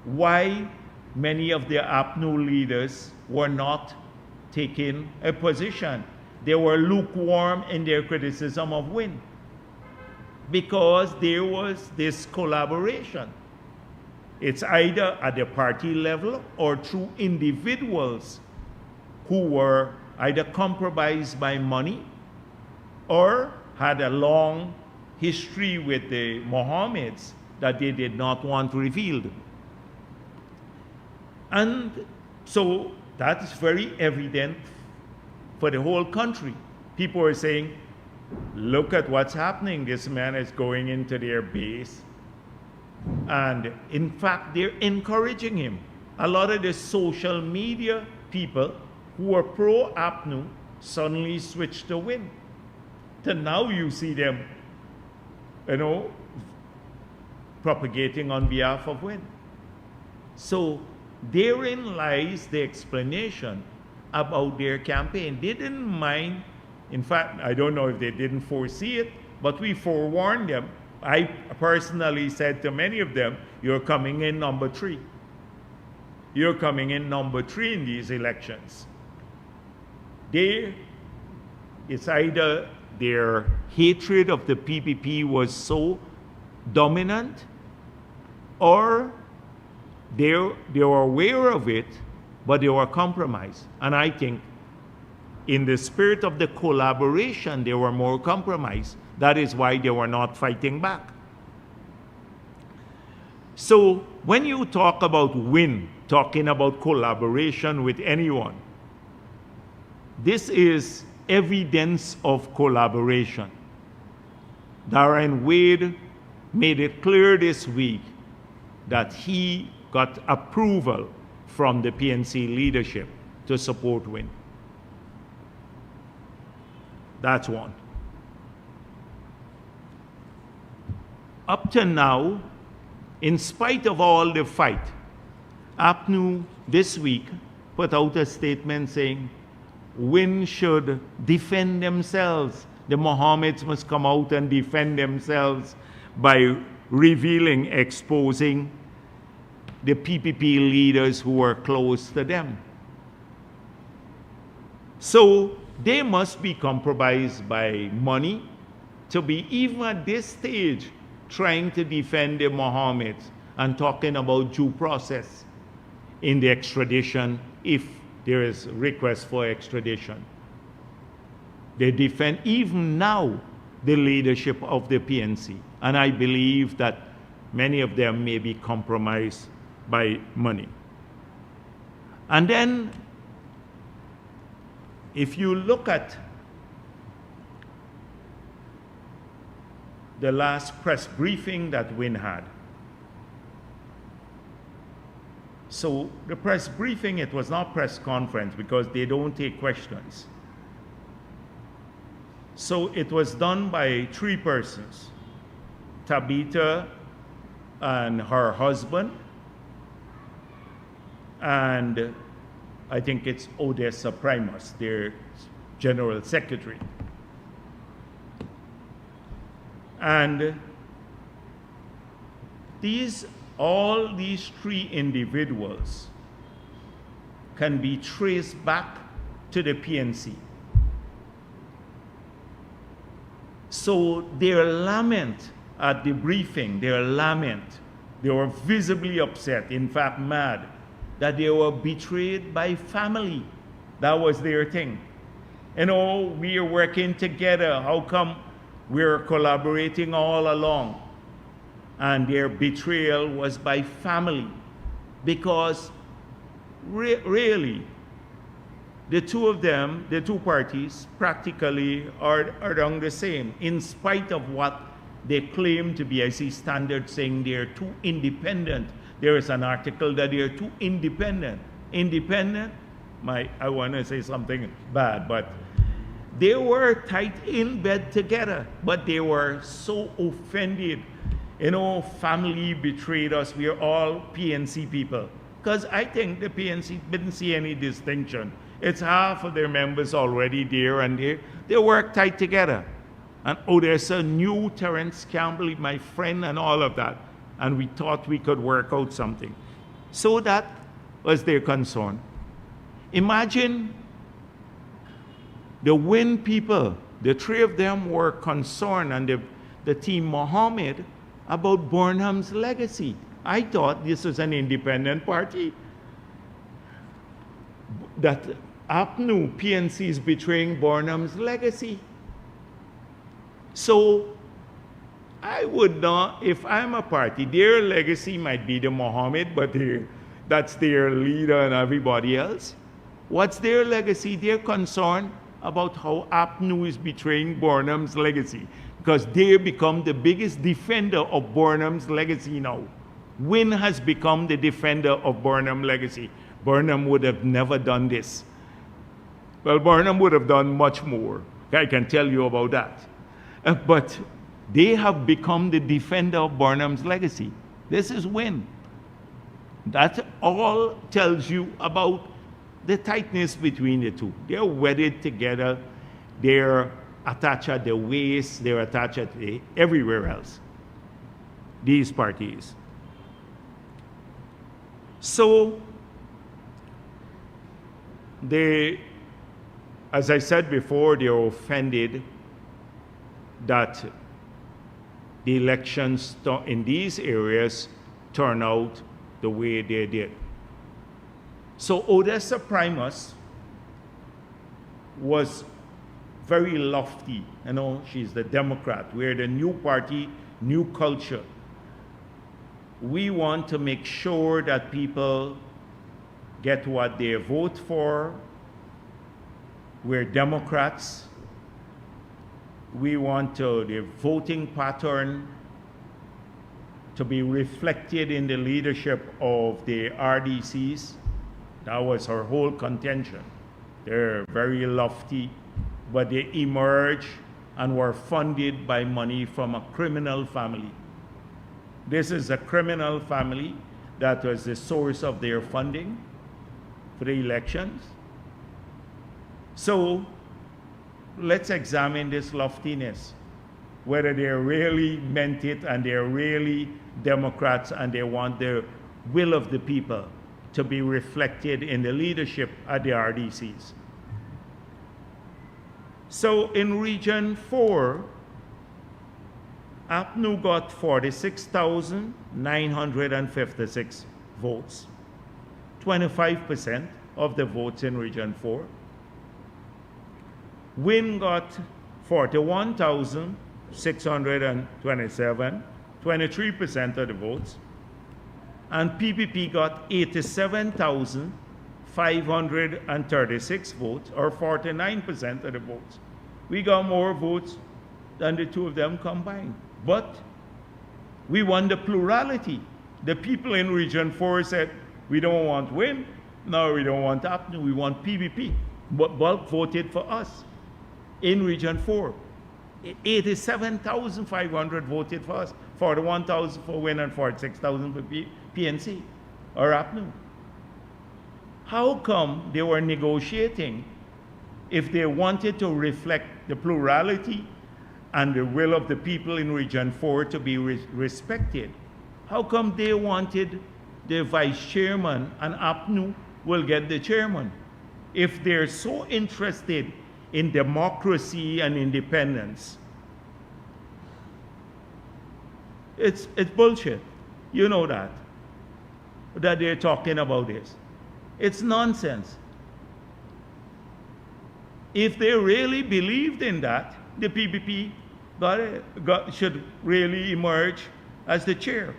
why many of the APNU leaders were not taking a position. They were lukewarm in their criticism of Win, because there was this collaboration. It's either at the party level or through individuals who were either compromised by money or had a long history with the Mohammeds that they did not want revealed. And so that is very evident for the whole country. People are saying, look at what's happening. This man is going into their base. And in fact, they're encouraging him. A lot of the social media people who were pro-APNU suddenly switched to Win. So now you see them, propagating on behalf of Win. So therein lies the explanation about their campaign. They didn't mind. In fact, I don't know if they didn't foresee it, but we forewarned them. I personally said to many of them, you're coming in number 3. You're coming in number 3 in these elections. It's either their hatred of the PPP was so dominant, or they were aware of it, but they were compromised. And I think in the spirit of the collaboration, they were more compromised. That is why they were not fighting back. So when you talk about Win, talking about collaboration with anyone, this is evidence of collaboration. Darren Wade made it clear this week that he got approval from the PNC leadership to support Win. That's one. Up to now, in spite of all the fight, APNU this week put out a statement saying WIN should defend themselves. The Mohammeds must come out and defend themselves by revealing, exposing the PPP leaders who were close to them. So they must be compromised by money to be, even at this stage, trying to defend the Mohammeds and talking about due process in the extradition if there is request for extradition. They defend even now the leadership of the PNC, and I believe that many of them may be compromised by money. And then if you look at the last press briefing that WIN had, so the press briefing, it was not press conference because they don't take questions. So it was done by 3 persons, Tabitha and her husband, and I think it's Odessa Primus, their general secretary. And all these 3 individuals can be traced back to the PNC. So their lament at the briefing, they were visibly upset, in fact mad, that they were betrayed by family. That was their thing. You know, we are working together. How come we're collaborating all along? And their betrayal was by family. Because really, the two of them, the two parties, practically are around the same, in spite of what they claim to be. I see Standard saying they're too independent. There is an article that they're too independent. Independent? I want to say something bad, but they were tight in bed together, but they were so offended. You know, family betrayed us. We are all PNC people. Because I think the PNC didn't see any distinction. It's half of their members already there, and they work tight together. And oh, there's a new Terence Campbell, my friend, and all of that. And we thought we could work out something. So that was their concern. Imagine the WIN people, the 3 of them were concerned, and the team Mohammed, about Burnham's legacy. I thought this was an independent party. That APNU, PNC, is betraying Burnham's legacy. So I would not, if I'm a party, their legacy might be the Mohammed, but that's their leader and everybody else. What's their legacy? They're concerned about how APNU is betraying Burnham's legacy, because they become the biggest defender of Burnham's legacy now. WIN has become the defender of Burnham's legacy. Burnham would have never done this. Well, Burnham would have done much more. I can tell you about that. But they have become the defender of Burnham's legacy. This is WIN. That all tells you about the tightness between the two. They're wedded together. They're attached at the waist. They're attached at everywhere else. These parties. So they, as I said before, they're offended that the elections in these areas turn out the way they did. So Odessa Primus was very lofty. You know, she's the Democrat. We're the new party, new culture. We want to make sure that people get what they vote for. We're Democrats. We want the voting pattern to be reflected in the leadership of the RDCs. That was her whole contention. They're very lofty, but they emerged and were funded by money from a criminal family. This is a criminal family that was the source of their funding for the elections. So let's examine this loftiness, whether they really meant it and they're really Democrats and they want the will of the people to be reflected in the leadership at the RDCs. So in Region 4, APNU got 46,956 votes, 25% of the votes in Region 4. WIN got 41,627, 23% of the votes. And PPP got 87,536 votes, or 49% of the votes. We got more votes than the two of them combined. But we won the plurality. The people in Region 4 said, we don't want WIN, no, we don't want APNU, we want PPP. But bulk voted for us in Region 4. 87,500 voted for us, 41,000 for WIN and 46,000 for PNC or APNU. How come they were negotiating if they wanted to reflect the plurality and the will of the people in Region 4 to be respected? How come they wanted the vice chairman and APNU will get the chairman? If they're so interested in democracy and independence, it's bullshit. You know that they're talking about this. It's nonsense. If they really believed in that, the PPP should really emerge as the chair.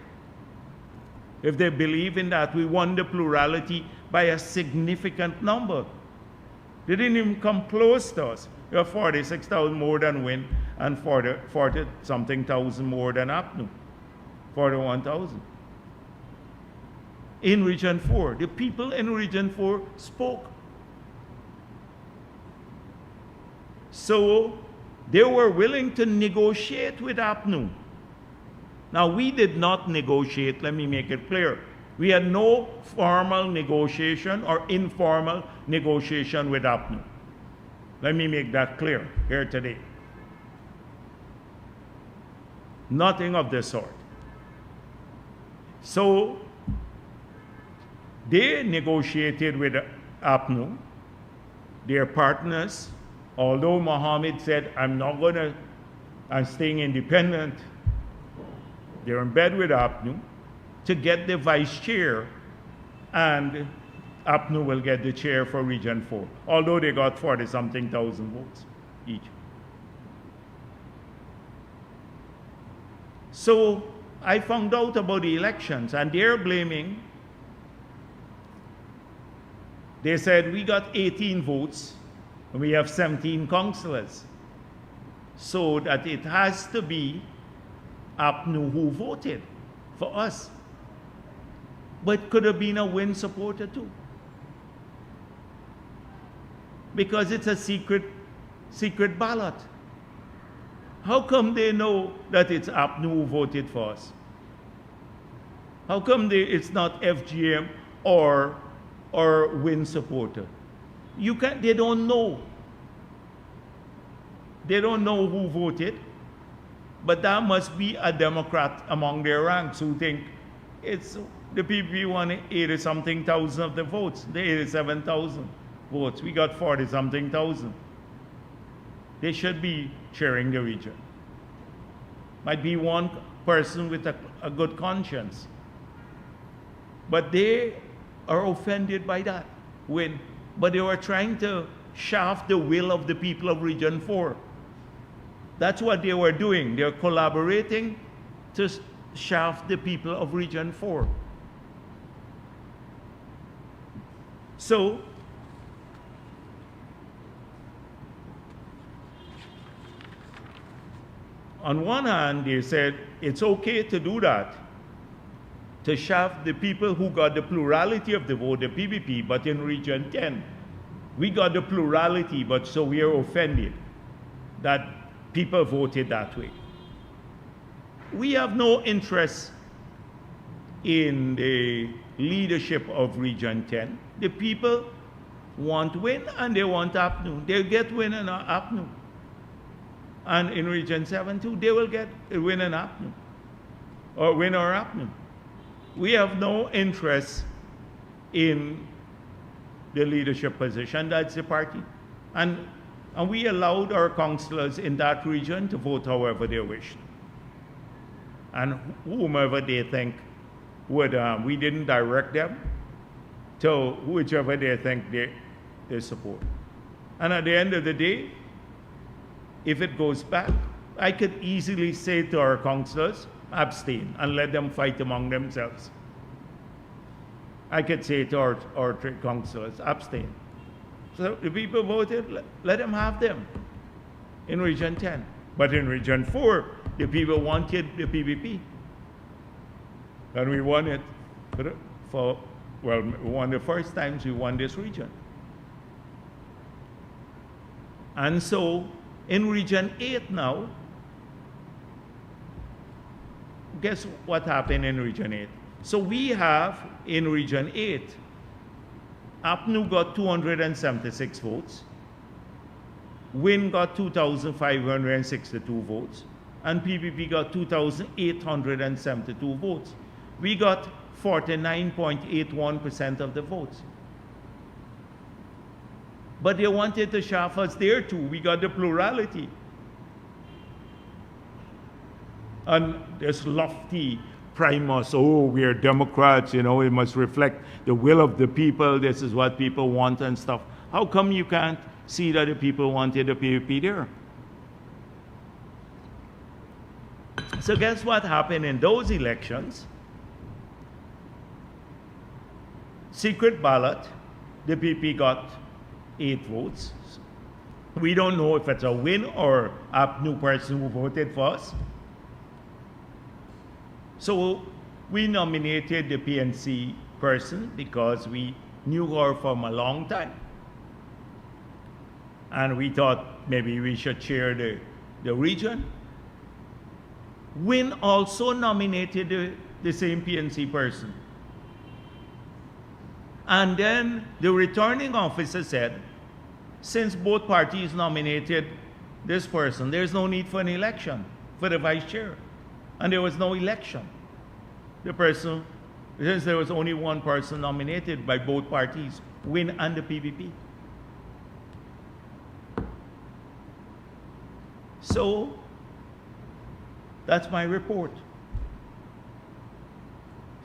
If they believe in that, we won the plurality by a significant number. They didn't even come close to us. We have 46,000 more than WIN and 40-something thousand more than APNU. 41,000. In Region 4, the people in Region 4 spoke. So they were willing to negotiate with APNU. Now, we did not negotiate, let me make it clear. We had no formal negotiation or informal negotiation with APNU. Let me make that clear here today. Nothing of the sort. So they negotiated with APNU, their partners, although Mohammed said, I'm staying independent. They're in bed with APNU to get the vice chair, and APNU will get the chair for Region 4, although they got 40-something thousand votes each. So I found out about the elections, and they're blaming. They said, we got 18 votes, and we have 17 councillors, so that it has to be APNU who voted for us. But could have been a WIN supporter too, because it's a secret ballot. How come they know that it's APNU who voted for us? How come it's not FGM or WIN supporter? They don't know. They don't know who voted, but that must be a Democrat among their ranks who think it's the PPP won 80-something thousand of the votes, the 87,000 votes. We got 40-something thousand. They should be chairing the region. Might be one person with a good conscience. But they are offended by that win. But they were trying to shaft the will of the people of Region 4. That's what they were doing. They're collaborating to shaft the people of Region 4. So, on one hand, they said it's okay to do that, to shaft the people who got the plurality of the vote, the PPP, but in Region 10, we got the plurality, but so we are offended. that people voted that way. We have no interest in the leadership of Region 10. The people want Win and they want APNU. They'll get Win and APNU. And in Region 7 too, they will get Win and APNU. Or Win or APNU. We have no interest in the leadership position. That's the party. And we allowed our councillors in that region to vote however they wished. And whomever they think would, we didn't direct them to whichever they think they support. And at the end of the day, if it goes back, I could easily say to our councillors, abstain and let them fight among themselves. I could say to our three councillors, abstain. So the people voted, let them have them in Region 10. But in Region 4, the people wanted the PPP. And we won it for, well, one of the first times we won this region. And so in Region 8 now, guess what happened in Region 8? So we have in Region 8, APNU got 276 votes, WIN got 2,562 votes, and PPP got 2,872 votes. We got 49.81% of the votes. But they wanted to shaft us there too. We got the plurality. And this lofty primus, oh, we are Democrats, you know, it must reflect the will of the people, this is what people want and stuff. How come you can't see that the people wanted the PPP there? So guess what happened in those elections? Secret ballot, the PPP got 8 votes. We don't know if it's a WIN or a new person who voted for us. So we nominated the PNC person because we knew her from a long time. And we thought maybe we should chair the region. WIN also nominated the same PNC person. And then the returning officer said, since both parties nominated this person, there's no need for an election for the vice chair. And there was no election. The person, since there was only one person nominated by both parties, WIN and the PPP. So, that's my report.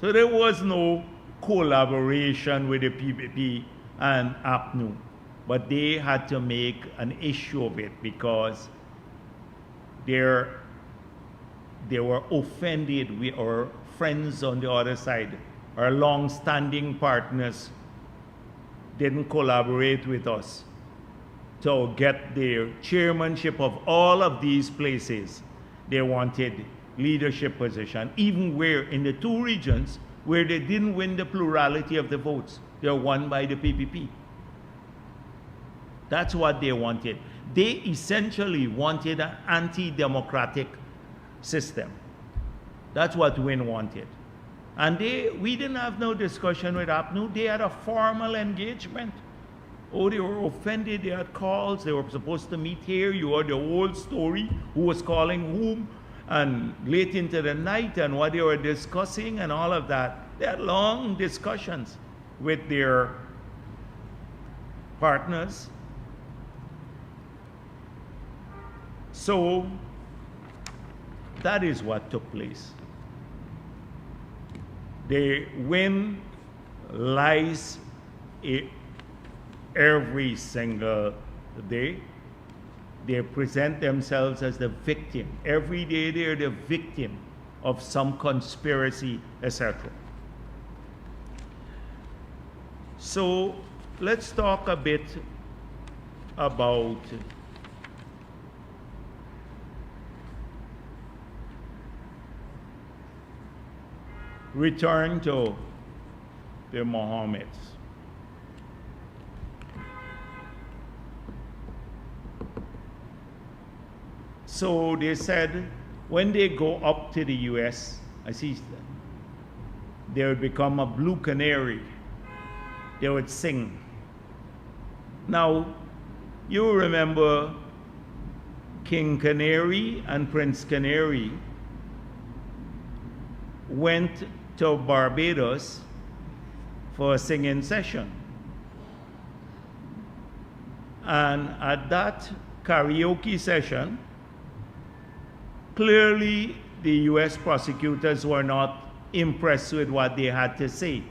So there was no collaboration with the PPP and APNU, but they had to make an issue of it because they were offended with our friends on the other side. Our long-standing partners didn't collaborate with us to get the chairmanship of all of these places. They wanted leadership position, even where in the 2 regions where they didn't win the plurality of the votes, they were won by the PPP. That's what they wanted. They essentially wanted an anti-democratic system. That's what WIN wanted. And we didn't have no discussion with APNU. They had a formal engagement. Oh, they were offended. They had calls. They were supposed to meet here. You heard the whole story. Who was calling whom? And late into the night and what they were discussing and all of that. They had long discussions with their partners. So that is what took place. They win lies every single day. They present themselves as the victim. Every day they're the victim of some conspiracy, etc. So let's talk a bit about return to the Mohammeds. So they said when they go up to the US, I see they would become a blue canary. They would sing. Now, you remember King Canary and Prince Canary went to Barbados for a singing session. And at that karaoke session, clearly the US prosecutors were not impressed with what they had to say.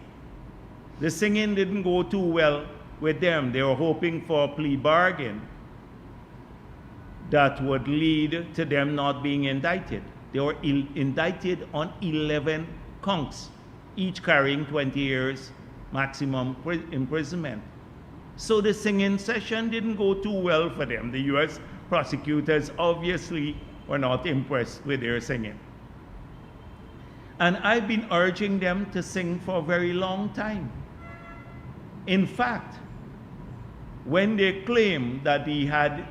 The singing didn't go too well with them. They were hoping for a plea bargain that would lead to them not being indicted. They were indicted on 11 counts, each carrying 20 years maximum imprisonment. So the singing session didn't go too well for them. The US prosecutors obviously were not impressed with their singing. And I've been urging them to sing for a very long time. In fact, when they claimed that he had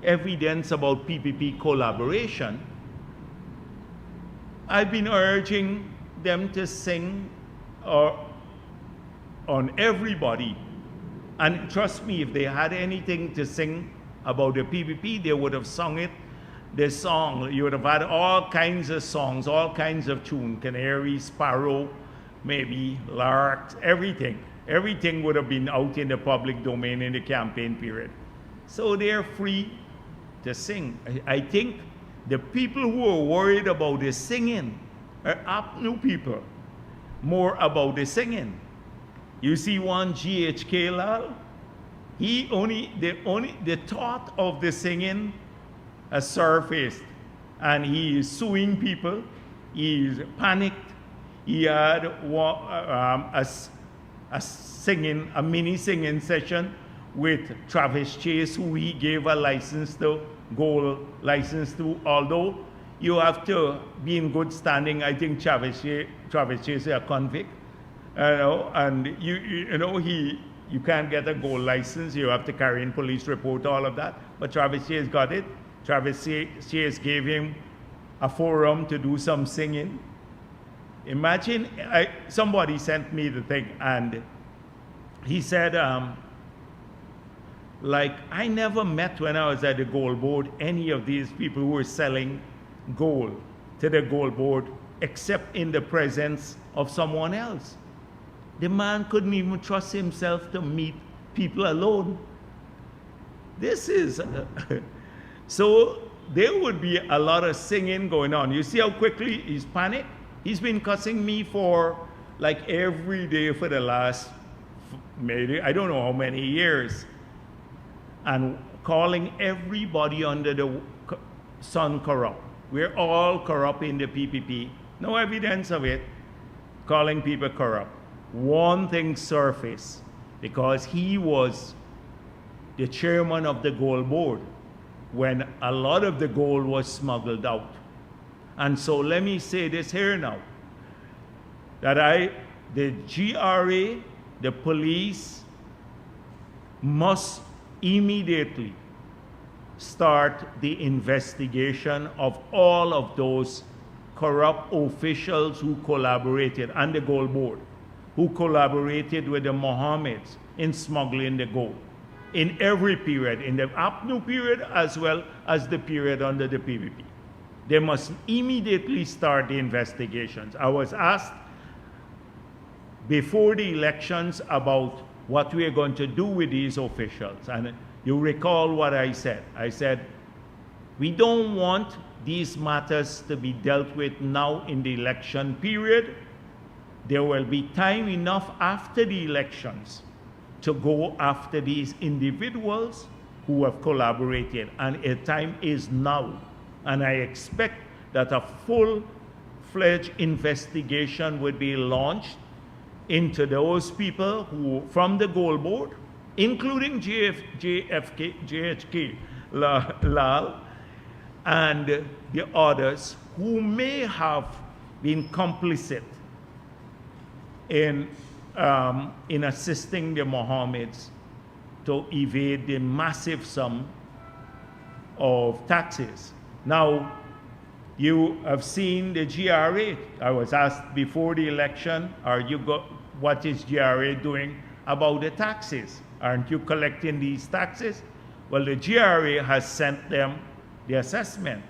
evidence about PPP collaboration, I've been urging them to sing on everybody. And trust me, if they had anything to sing about the PPP, they would have sung it. The song, you would have had all kinds of songs, all kinds of tunes, canary, sparrow, maybe larks, everything. Everything would have been out in the public domain in the campaign period. So they're free to sing. I think the people who are worried about the singing are APNU people, more about the singing. You see one GHK Lal, the thought of the singing has surfaced, and he is suing people. He is panicked. He had a mini singing session with Travis Chase, who he gave a license to, gold license to, although you have to be in good standing. I think Travis Chase is a convict, and you can't get a gold license. You have to carry in police report, all of that. But Travis Chase got it. Travis Chase gave him a forum to do some singing. Imagine, somebody sent me the thing, and he said, I never met when I was at the gold board any of these people who were selling gold to the gold board except in the presence of someone else. The man couldn't even trust himself to meet people alone. This is... So there would be a lot of singing going on. You see how quickly he's panicked? He's been cussing me for like every day for the last, maybe, I don't know how many years. And calling everybody under the sun corrupt. We're all corrupt in the PPP. No evidence of it. Calling people corrupt. One thing surfaced, because he was the chairman of the gold board when a lot of the gold was smuggled out. And so let me say this here now, that the GRA, the police, must immediately start the investigation of all of those corrupt officials who collaborated, and the gold board, who collaborated with the Mohammeds in smuggling the gold. In every period, in the APNU period as well as the period under the PPP. They must immediately start the investigations. I was asked before the elections about what we are going to do with these officials. And you recall what I said. I said, we don't want these matters to be dealt with now in the election period. There will be time enough after the elections to go after these individuals who have collaborated, and a time is now. And I expect that a full-fledged investigation would be launched into those people who, from the gold board, including GHK Lal, and the others who may have been complicit in assisting the Mohammeds to evade the massive sum of taxes. Now, you have seen the GRA. I was asked before the election, what is GRA doing about the taxes? Aren't you collecting these taxes? Well, the GRA has sent them the assessment.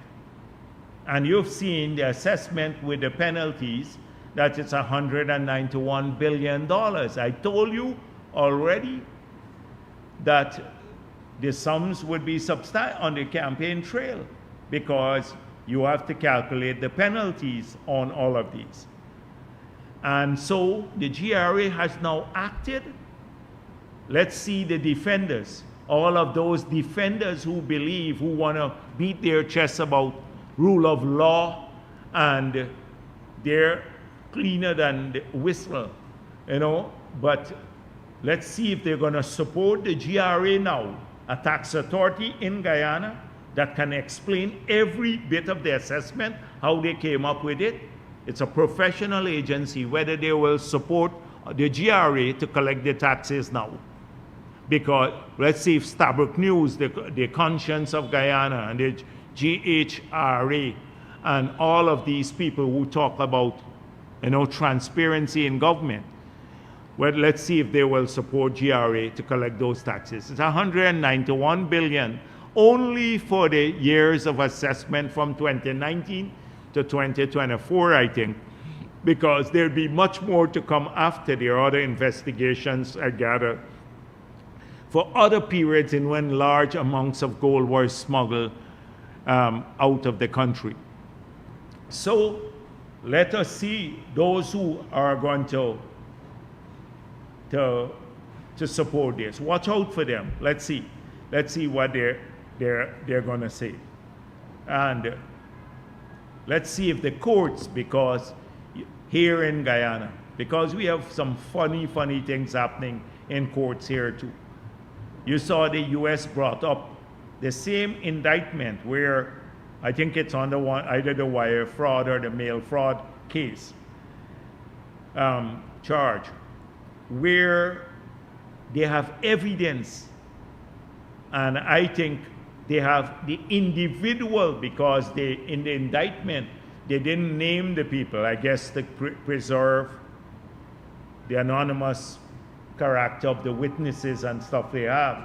And you've seen the assessment with the penalties, that it's $191 billion. I told you already that the sums would be substantial on the campaign trail, because you have to calculate the penalties on all of these. And so the GRA has now acted. Let's see the defenders, all of those defenders who believe, who want to beat their chests about rule of law, and they're cleaner than the whistle, but let's see if they're going to support the GRA now, a tax authority in Guyana that can explain every bit of the assessment, how they came up with it. It's a professional agency, whether they will support the GRA to collect the taxes now. Because let's see if Stabrook News, the conscience of Guyana, and the GHRA, and all of these people who talk about transparency in government, well, let's see if they will support GRA to collect those taxes. It's $191 billion only for the years of assessment from 2019 to 2024, I think, because there'll be much more to come after the other investigations, I gather, for other periods in when large amounts of gold were smuggled out of the country. So let us see those who are going to support this. Watch out for them. Let's see what they're going to say. And let's see if the courts, because here in Guyana, because we have some funny things happening in courts here too. You saw the U.S. brought up the same indictment where I think it's on either the wire fraud or the mail fraud case charge, where they have evidence, and I think they have the individual, because in the indictment they didn't name the people, I guess to preserve the anonymous character of the witnesses and stuff they have.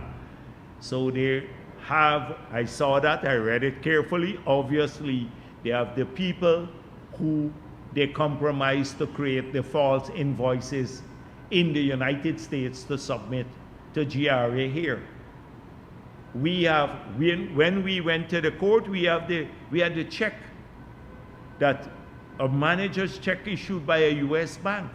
So they have, I saw that, I read it carefully. Obviously, they have the people who they compromised to create the false invoices in the United States to submit to GRA here. We have, when we went to the court, we had the check, that a manager's check issued by a U.S. bank,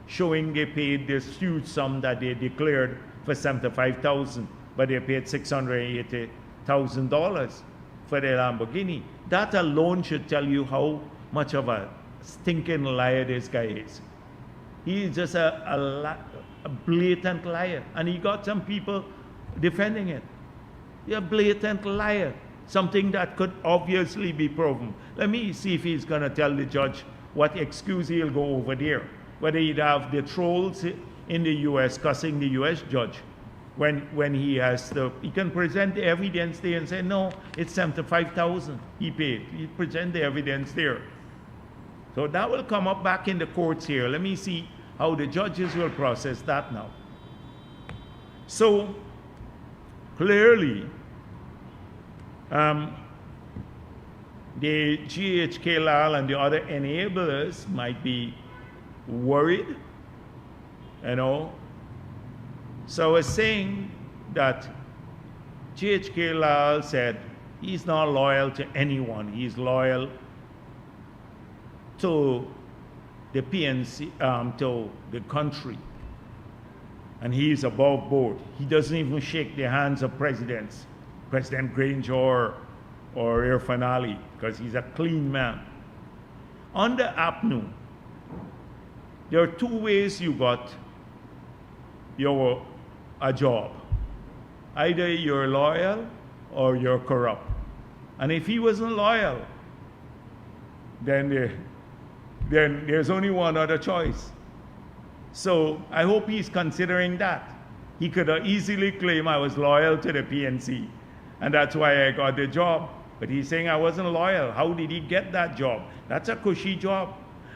showing they paid this huge sum that they declared for $75,000, but they paid $680,000 for their Lamborghini. That alone should tell you how much of a stinking liar this guy is. He is just a blatant liar, and he got some people defending it. You're a blatant liar, something that could obviously be proven. Let me see if he's going to tell the judge what excuse he'll go over there. Whether he'd have the trolls in the U.S. cussing the U.S. judge when he has he can present the evidence there and say, no, it's $75,000 he paid. He present the evidence there. So that will come up back in the courts here. Let me see how the judges will process that now. So clearly, the GHK Lal and the other enablers might be worried, So I was saying that GHK Lal said he's not loyal to anyone. He's loyal to the PNC, to the country. And he's above board. He doesn't even shake the hands of presidents, President Granger or Irfan Ali, because he's a clean man. Under APNU, there are two ways you got a job. Either you're loyal or you're corrupt. And if he wasn't loyal, then there's only one other choice. So I hope he's considering that. He could have easily claimed I was loyal to the PNC, and that's why I got the job. But he's saying, I wasn't loyal. How did he get that job? That's a cushy job.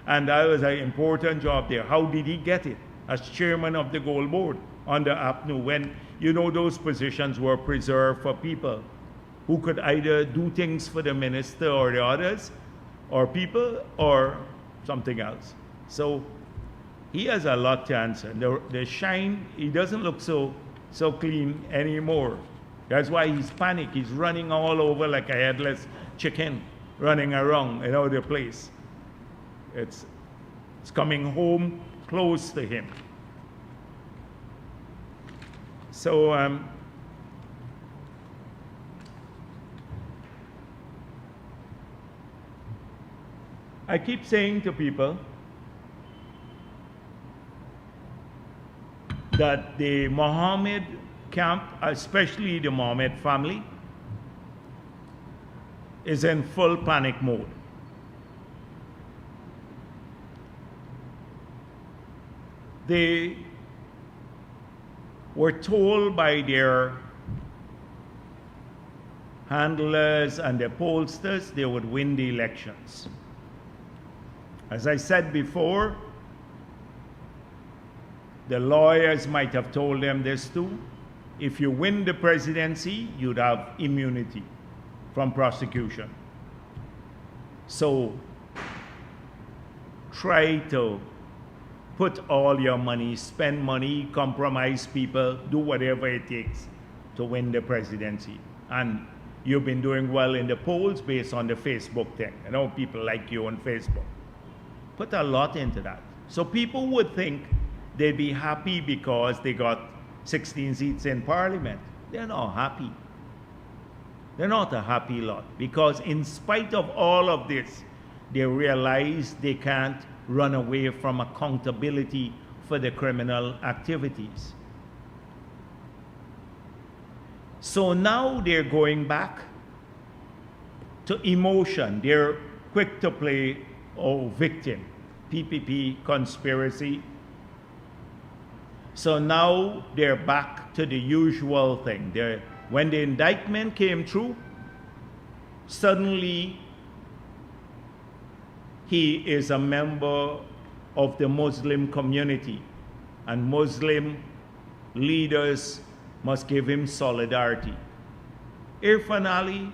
And that was an important job there. How did he get it? As chairman of the Gold Board under APNU, when you know those positions were preserved for people who could either do things for the minister or the others, or people, or something else. So he has a lot to answer. The shine, he doesn't look so clean anymore. That's why he's panicked. He's running all over like a headless chicken, running around in all the place. It's coming home close to him. So I keep saying to people that the Mohammed camp, especially the Mohammed family, is in full panic mode. They were told by their handlers and their pollsters they would win the elections. As I said before, the lawyers might have told them this too. If you win the presidency, you'd have immunity from prosecution. So try to put all your money, spend money, compromise people, do whatever it takes to win the presidency. And you've been doing well in the polls based on the Facebook thing. I know people like you on Facebook. Put a lot into that. So people would think they'd be happy because they got 16 seats in parliament. They're not happy. They're not a happy lot, because in spite of all of this, they realize they can't run away from accountability for the criminal activities. So now they're going back to emotion. They're quick to play victim, PPP conspiracy. So now they're back to the usual thing. When the indictment came through, suddenly he is a member of the Muslim community, and Muslim leaders must give him solidarity. Irfan Ali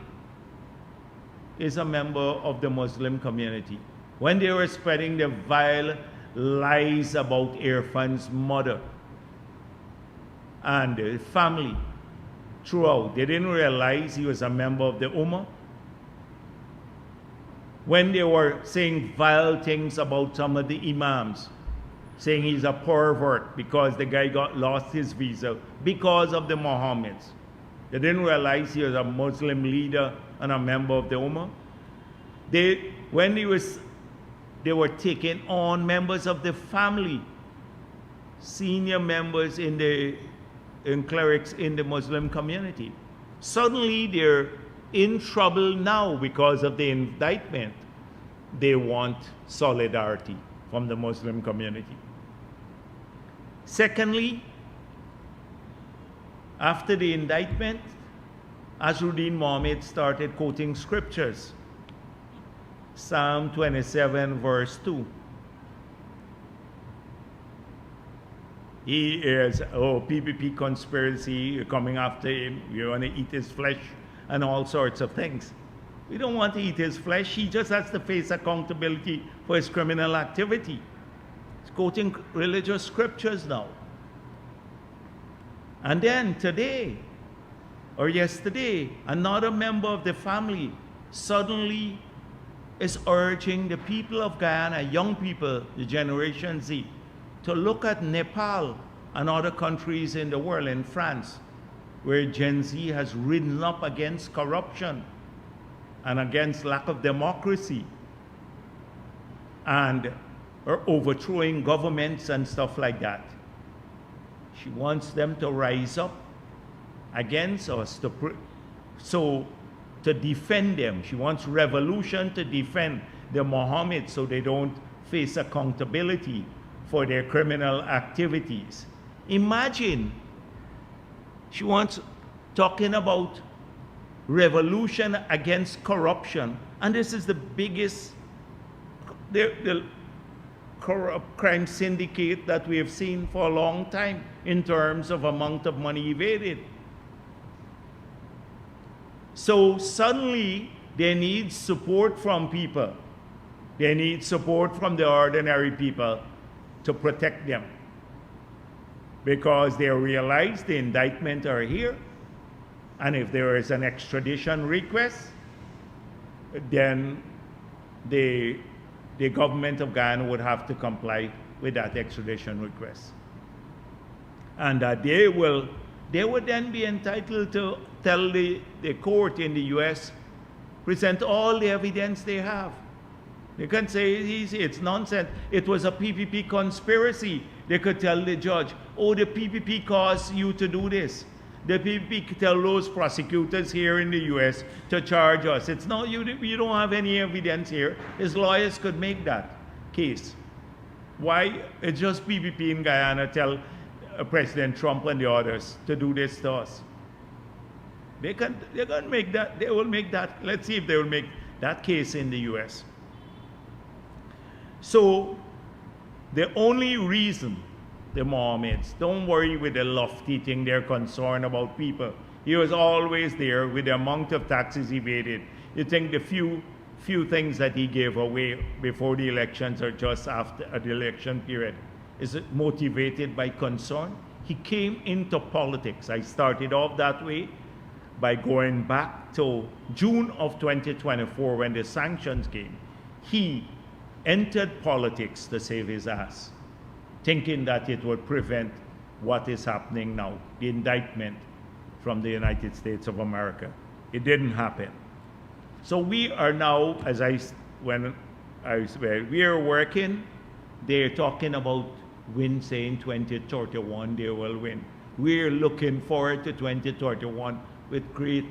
is a member of the Muslim community. When they were spreading the vile lies about Irfan's mother and the family throughout, they didn't realize he was a member of the Ummah. When they were saying vile things about some of the imams, saying he's a pervert because the guy lost his visa because of the Mohammeds, they didn't realize he was a Muslim leader and a member of the Ummah. When they were taking on members of the family, senior members in clerics in the Muslim community. Suddenly they're in trouble now because of the indictment. They want solidarity from the Muslim community. Secondly, after the indictment, Azruddin Mohammed started quoting scriptures. Psalm 27 verse 2. He is, PPP conspiracy, coming after him. You want to eat his flesh and all sorts of things. We don't want to eat his flesh. He just has to face accountability for his criminal activity. He's quoting religious scriptures now. And then today, or yesterday, another member of the family suddenly is urging the people of Guyana, young people, the Generation Z, to look at Nepal and other countries in the world, in France, where Gen Z has ridden up against corruption and against lack of democracy and are overthrowing governments and stuff like that. She wants them to rise up against us to defend them. She wants revolution to defend the Mohammeds so they don't face accountability for their criminal activities. Imagine, she wants talking about revolution against corruption. And this is the biggest the corrupt crime syndicate that we have seen for a long time in terms of amount of money evaded. So suddenly they need support from people. They need support from the ordinary people to protect them, because they realize the indictment are here, and if there is an extradition request, then the government of Guyana would have to comply with that extradition request. And they would then be entitled to tell the court in the US, present all the evidence they have. They can say it's nonsense. It was a PPP conspiracy. They could tell the judge, oh, the PPP caused you to do this. The PPP could tell those prosecutors here in the US to charge us. It's not, you don't have any evidence here. His lawyers could make that case. Why? It's just PPP in Guyana tell President Trump and the others to do this to us. They're going to make that, they will make that, let's see if they will make that case in the US. So the only reason the Mohammeds, don't worry with the lofty thing, they're concerned about people. He was always there with the amount of taxes evaded. You think the few things that he gave away before the elections or just after the election period, is it motivated by concern? He came into politics. I started off that way by going back to June of 2024 when the sanctions came. He entered politics to save his ass, thinking that it would prevent what is happening now, the indictment from the United States of America. It didn't happen. So we are now, we are working, they're talking about win, saying 2031 they will win. We're looking forward to 2031 with great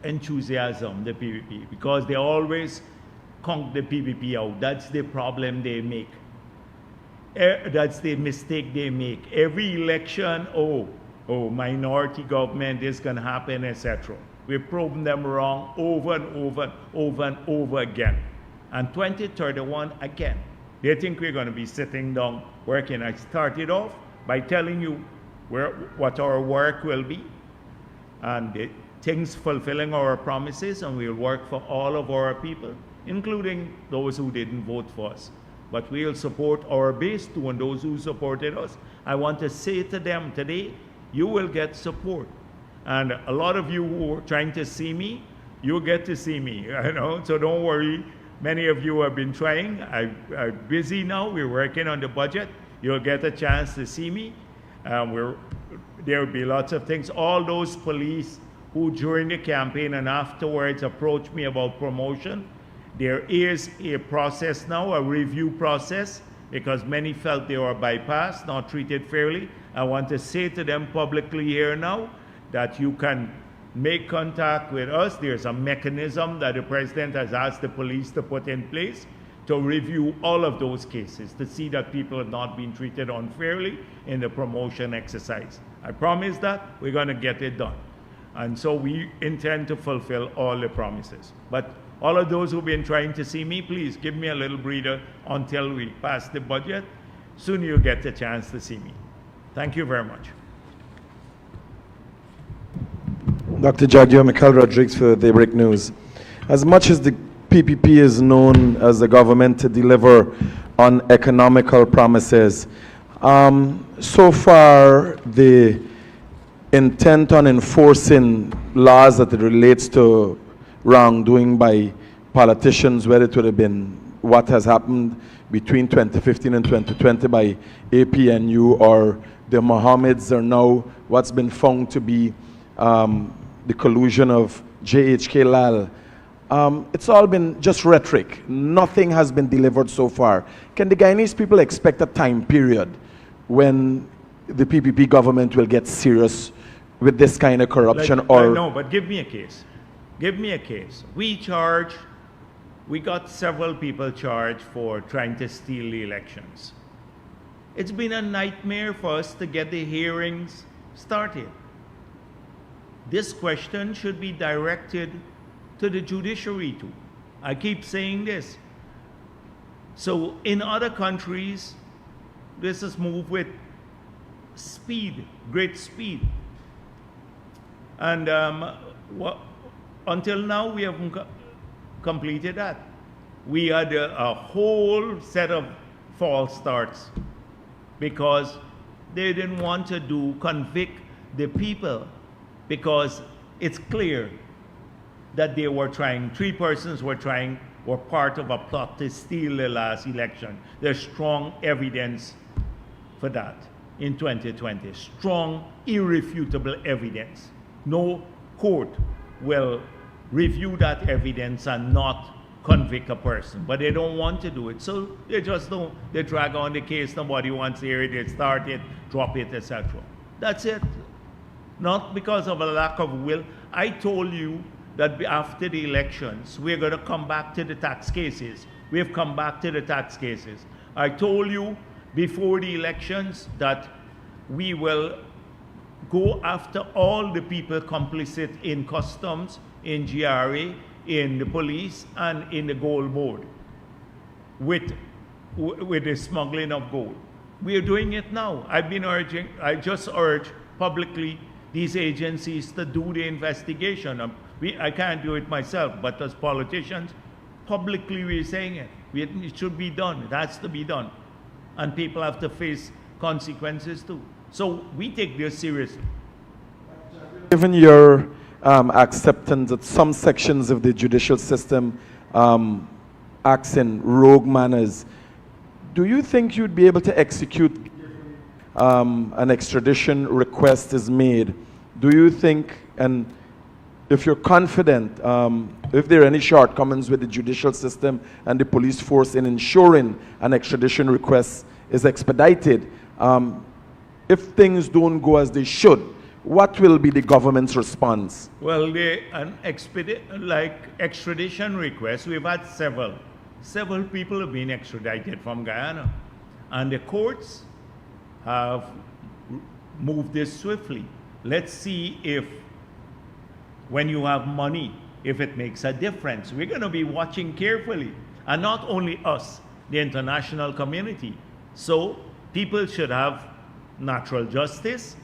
enthusiasm, the PPP, because they always conk the PPP out. That's the problem they make. That's the mistake they make. Every election, minority government is going to happen, etc. We've proven them wrong over and over again. And 2031 again. They think we're going to be sitting down working. I started off by telling you what our work will be, and things fulfilling our promises, and we'll work for all of our people, including those who didn't vote for us. But we'll support our base too, and those who supported us. I want to say to them today, you will get support. And a lot of you who are trying to see me, you'll get to see me, so don't worry. Many of you have been trying. I'm busy now. We're working on the budget. You'll get a chance to see me. There will be lots of things. All those police who during the campaign and afterwards approached me about promotion, there is a process now, a review process, because many felt they were bypassed, not treated fairly. I want to say to them publicly here now that you can make contact with us. There's a mechanism that the president has asked the police to put in place to review all of those cases, to see that people have not been treated unfairly in the promotion exercise. I promise that we're going to get it done. And so we intend to fulfill all the promises. But all of those who've been trying to see me, please give me a little breather until we pass the budget. Soon you'll get the chance to see me. Thank you very much. Dr. Jagdeo, Michael Rodriguez for Daybreak News. As much as the PPP is known as the government to deliver on economical promises, so far the intent on enforcing laws that it relates to wrongdoing by politicians, whether it would have been what has happened between 2015 and 2020 by APNU or the Mohammeds, or now what's been found to be the collusion of JHK Lal. It's all been just rhetoric. Nothing has been delivered so far. Can the Guyanese people expect a time period when the PPP government will get serious with this kind of corruption? No, but give me a case. Give me a case. We got several people charged for trying to steal the elections. It's been a nightmare for us to get the hearings started. this question should be directed to the judiciary too. I keep saying this. So in other countries, this is moved with speed, great speed. And until now, we haven't completed that. We had a whole set of false starts because they didn't want to convict the people, because it's clear that they were trying, 3 persons were part of a plot to steal the last election. There's strong evidence for that in 2020. Strong, irrefutable evidence. No court will review that evidence and not convict a person, but they don't want to do it. So they just don't, they drag on the case, nobody wants to hear it, they start it, drop it, etc. That's it. Not because of a lack of will. I told you that after the elections, we're going to come back to the tax cases. We have come back to the tax cases. I told you before the elections that we will go after all the people complicit in customs, in GRA, in the police, and in the gold board with the smuggling of gold. We are doing it now. I just urge publicly these agencies to do the investigation. I can't do it myself, but as politicians, publicly we're saying it. It should be done. It has to be done. And people have to face consequences too. So we take this seriously. Given your acceptance that some sections of the judicial system acts in rogue manners, do you think you'd be able to execute an extradition request is made? Do you think, and if you're confident, if there are any shortcomings with the judicial system and the police force in ensuring an extradition request is expedited, if things don't go as they should, what will be the government's response? Well, extradition requests, we've had several. Several people have been extradited from Guyana. And the courts have moved this swiftly. Let's see if, when you have money, if it makes a difference. We're going to be watching carefully. And not only us, the international community. So people should have natural justice.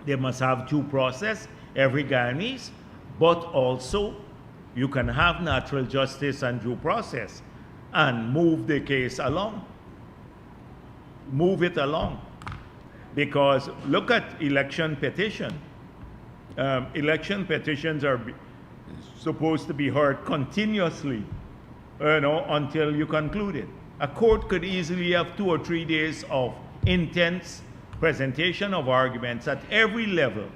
They must have due process, every Guyanese, but also you can have natural justice and due process and move the case along. Move it along. Because look at election petition. Election petitions are supposed to be heard continuously, until you conclude it. A court could easily have 2 or 3 days of intense presentation of arguments at every level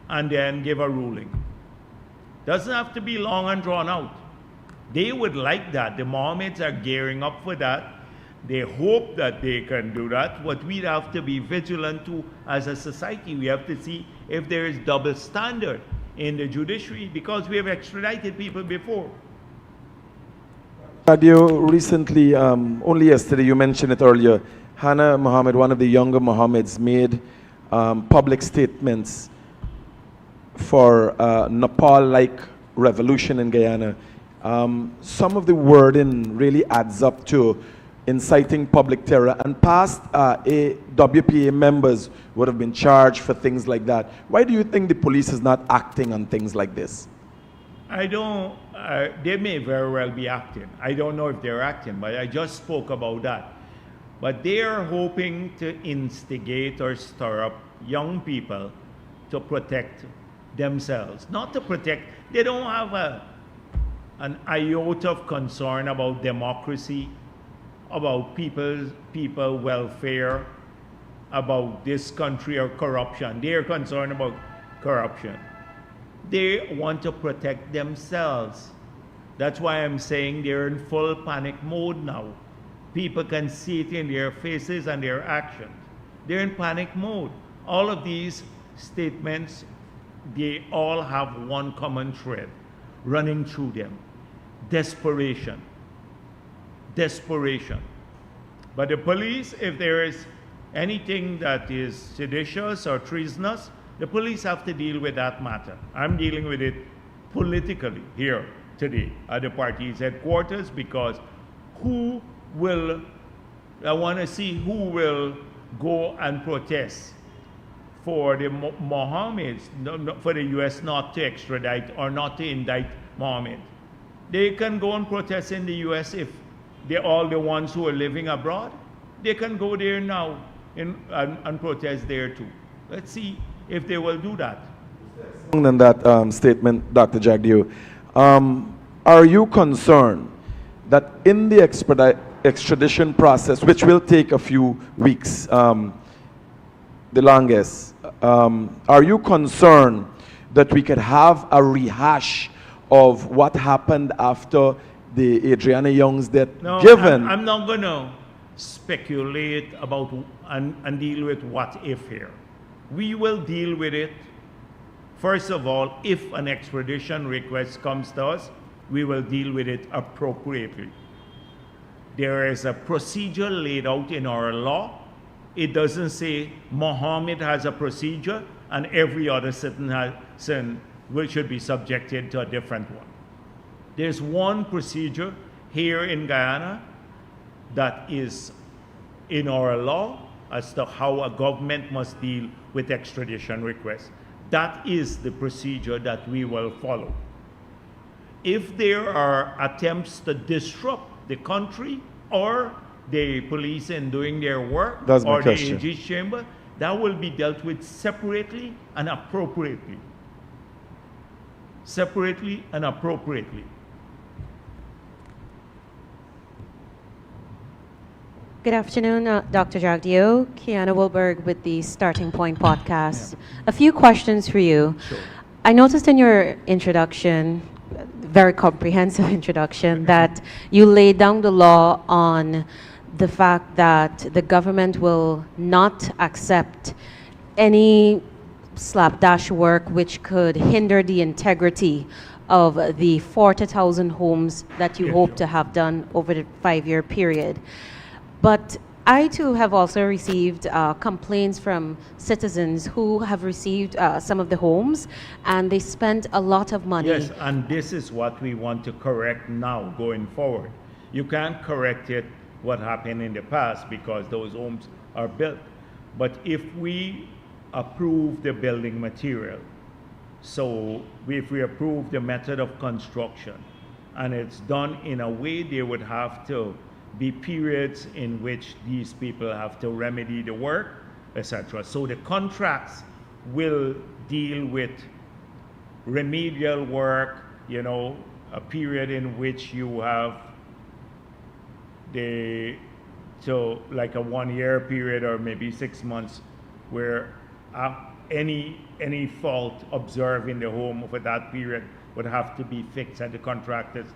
and then give a ruling. Doesn't have to be long and drawn out. They would like that. The Mohammeds are gearing up for that. They hope that they can do that. What we have to be vigilant to as a society, we have to see if there is double standard in the judiciary, because we have extradited people before. Jagdeo, recently, only yesterday, you mentioned it earlier, Hannah Mohammed, one of the younger Mohammeds, made public statements for Nepal-like revolution in Guyana. Some of the wording really adds up to inciting public terror, and past WPA members would have been charged for things like that. Why do you think the police is not acting on things like this? I don't, they may very well be acting. I don't know if they're acting, but I just spoke about that. But they are hoping to instigate or stir up young people to protect themselves. Not to protect, they don't have an iota of concern about democracy, about people welfare, about this country or corruption. They are concerned about corruption. They want to protect themselves. That's why I'm saying they're in full panic mode now. People can see it in their faces and their actions. They're in panic mode. All of these statements, they all have one common thread running through them. Desperation. Desperation. But the police, if there is anything that is seditious or treasonous, The police have to deal with that matter. I'm dealing with it politically here today at the party's headquarters, because who will, I want to see who will go and protest for the Mohammeds, for the U.S. not to extradite or not to indict Mohammed. They can go and protest in the U.S. if they're all the ones who are living abroad. They can go there now and protest there too. Let's see if they will do that. Than that statement, Dr. Jagdeo, are you concerned that in the extradition process, which will take a few weeks, the longest, are you concerned that we could have a rehash of what happened after the Adriana Young's death? No, given I'm not going to speculate about and deal with what if here. We will deal with it. First of all, if an extradition request comes to us, we will deal with it appropriately. There is a procedure laid out in our law. It doesn't say Mohammed has a procedure and every other citizen should be subjected to a different one. There's one procedure here in Guyana that is in our law as to how a government must deal with extradition requests. That is the procedure that we will follow. If there are attempts to disrupt the country or the police in doing their work, or the AG's chamber, that will be dealt with separately and appropriately. Separately and appropriately. Good afternoon, Dr. Jagdeo. Kiana Wilberg with the Starting Point podcast. A few questions for you. Sure. I noticed in your introduction, very comprehensive introduction, that you laid down the law on the fact that the government will not accept any slapdash work which could hinder the integrity of the 40,000 homes that you hope to have done over the 5-year period. But I too have also received complaints from citizens who have received some of the homes, and they spent a lot of money. Yes, and this is what we want to correct now going forward. You can't correct it what happened in the past because those homes are built. But if we approve the building material, so if we approve the method of construction, and it's done in a way, they would have to be periods in which these people have to remedy the work, etc. So the contracts will deal with remedial work, you know, a period in which you have like a 1-year period or maybe 6 months where any fault observed in the home for that period would have to be fixed at the contractor's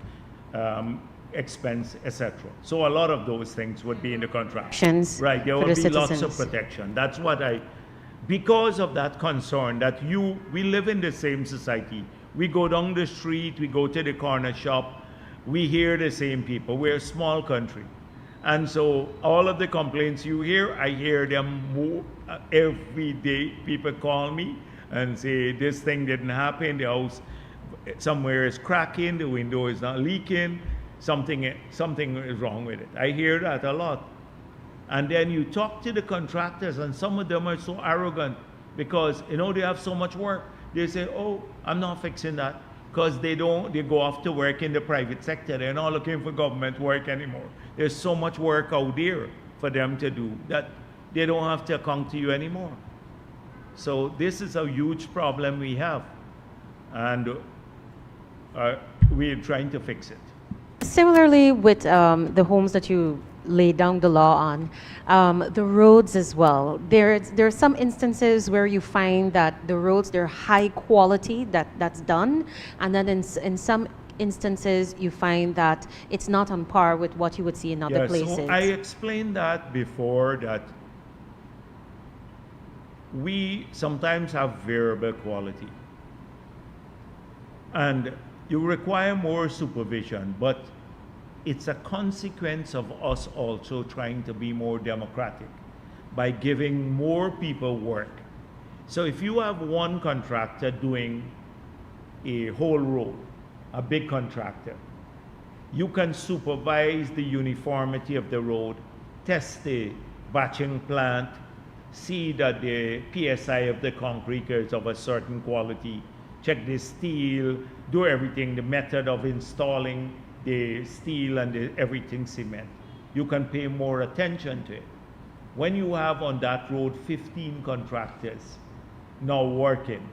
expense, etc. So a lot of those things would be in the contract. Right, there will be lots of protection. That's what because of that concern that we live in the same society. We go down the street, we go to the corner shop, we hear the same people. We're a small country. And so all of the complaints you hear, I hear them every day. People call me and say, this thing didn't happen, the house somewhere is cracking, the window is not leaking, something is wrong with it. I hear that a lot. And then you talk to the contractors, and some of them are so arrogant because, you know, they have so much work. They say, oh, I'm not fixing that, because they go off to work in the private sector. They're not looking for government work anymore. There's so much work out there for them to do that they don't have to come to you anymore. So this is a huge problem we have, and we're trying to fix it. Similarly with the homes that you laid down the law on, the roads as well. There are some instances where you find that the roads, they're high quality, that's done, and then in some instances you find that it's not on par with what you would see in other places. So I explained that before, that we sometimes have variable quality. And you require more supervision, but it's a consequence of us also trying to be more democratic by giving more people work. So if you have one contractor doing a whole road, a big contractor, you can supervise the uniformity of the road, test the batching plant, see that the PSI of the concrete is of a certain quality, check the steel, do everything, the method of installing the steel and everything cement. You can pay more attention to it. When you have on that road 15 contractors now working,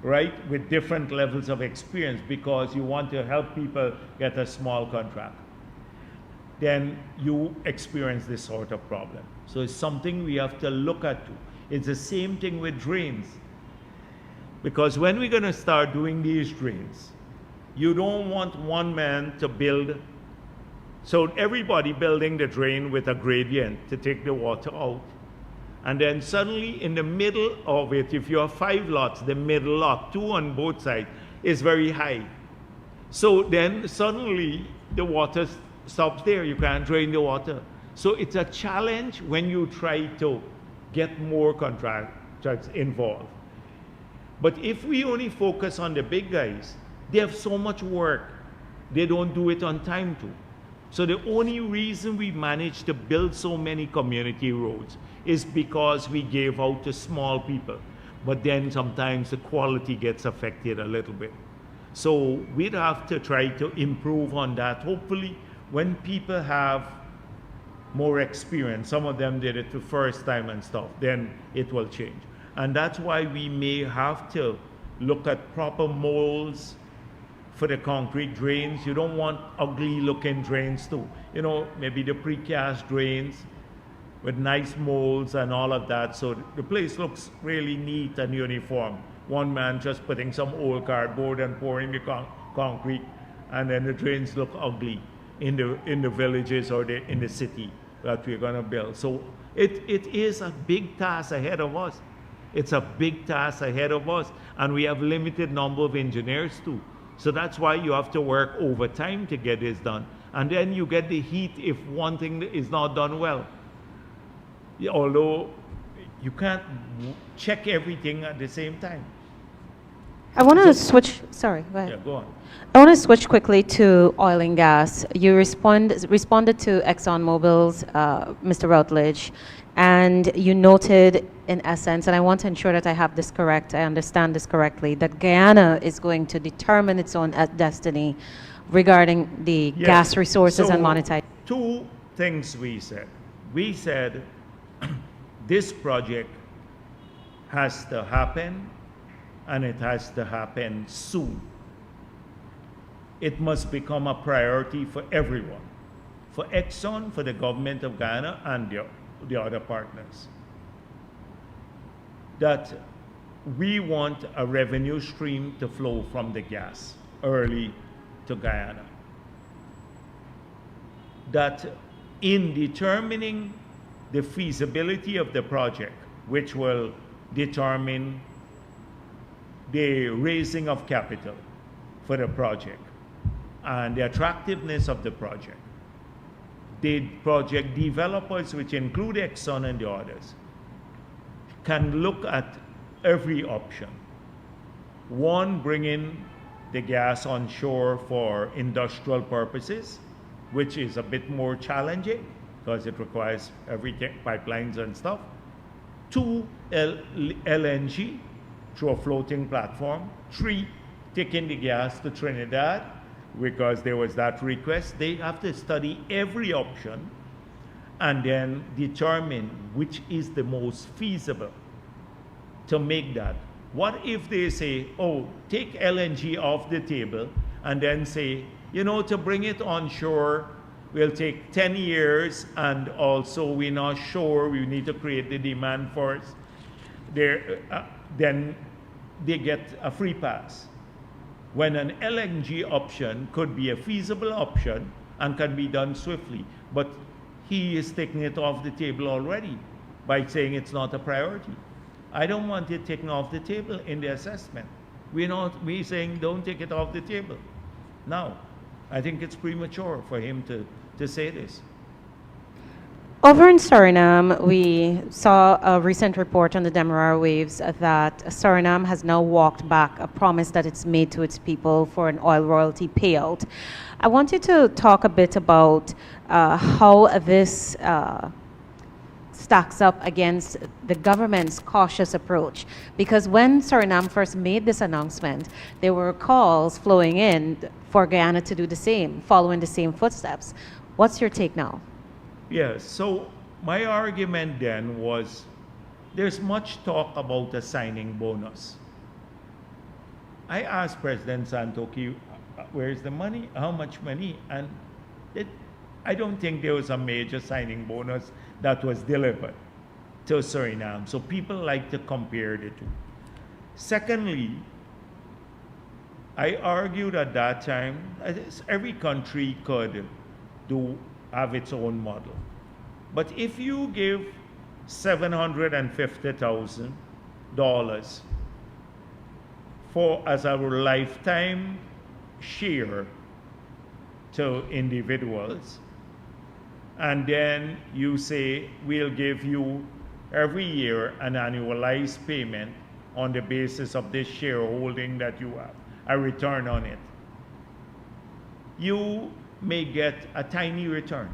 right, with different levels of experience because you want to help people get a small contract, then you experience this sort of problem. So it's something we have to look at too. It's the same thing with drains. Because when we're going to start doing these drains, you don't want one man to build, so everybody building the drain with a gradient to take the water out. And then suddenly in the middle of it, if you have 5 lots, the middle lot, 2 on both sides, is very high. So then suddenly the water stops there. You can't drain the water. So it's a challenge when you try to get more contractors involved. But if we only focus on the big guys, they have so much work. They don't do it on time too. So the only reason we managed to build so many community roads is because we gave out to small people. But then sometimes the quality gets affected a little bit. So we'd have to try to improve on that. Hopefully, when people have more experience, some of them did it the first time and stuff, then it will change. And that's why we may have to look at proper molds for the concrete drains. You don't want ugly looking drains too. You know, maybe the precast drains with nice molds and all of that. So the place looks really neat and uniform. One man just putting some old cardboard and pouring the concrete, and then the drains look ugly in the villages or in the city that we're gonna build. So it is a big task ahead of us. It's a big task ahead of us, and we have limited number of engineers too. So that's why you have to work overtime to get this done. And then you get the heat if one thing is not done well. Although you can't check everything at the same time. I want to switch, sorry, go ahead. Yeah, go on. I want to switch quickly to oil and gas. You responded to ExxonMobil's Mr. Routledge, and you noted in essence, and I want to ensure that I have this correct, I understand this correctly, that Guyana is going to determine its own destiny regarding the gas resources and monetization. 2 things we said. We said this project has to happen, and it has to happen soon. It must become a priority for everyone, for Exxon, for the government of Guyana, and the other partners. That we want a revenue stream to flow from the gas early to Guyana. That in determining the feasibility of the project, which will determine the raising of capital for the project and the attractiveness of the project developers, which include Exxon and the others, can look at every option. One, bringing the gas on shore for industrial purposes, which is a bit more challenging because it requires everything, pipelines and stuff. 2, LNG through a floating platform. 3, taking the gas to Trinidad because there was that request. They have to study every option and then determine which is the most feasible to make that. What if they say, oh, take LNG off the table, and then say, you know, to bring it onshore will take 10 years, and also we're not sure, we need to create the demand for it. Then they get a free pass. When an LNG option could be a feasible option and can be done swiftly, but he is taking it off the table already by saying it's not a priority. I don't want it taken off the table in the assessment. We're saying don't take it off the table. Now, I think it's premature for him to say this. Over in Suriname, we saw a recent report on the Demerara waves that Suriname has now walked back a promise that it's made to its people for an oil royalty payout. I want you to talk a bit about how this stacks up against the government's cautious approach. Because when Suriname first made this announcement, there were calls flowing in for Guyana to do the same, following the same footsteps. What's your take now? Yes, so my argument then was there's much talk about a signing bonus. I asked President Santoki, where's the money? How much money? And I don't think there was a major signing bonus that was delivered to Suriname. So people like to compare the two. Secondly, I argued at that time, every country could have its own model. But if you give $750,000 as a lifetime share to individuals, and then you say, we'll give you every year an annualized payment on the basis of this shareholding that you have, a return on it, you may get a tiny return.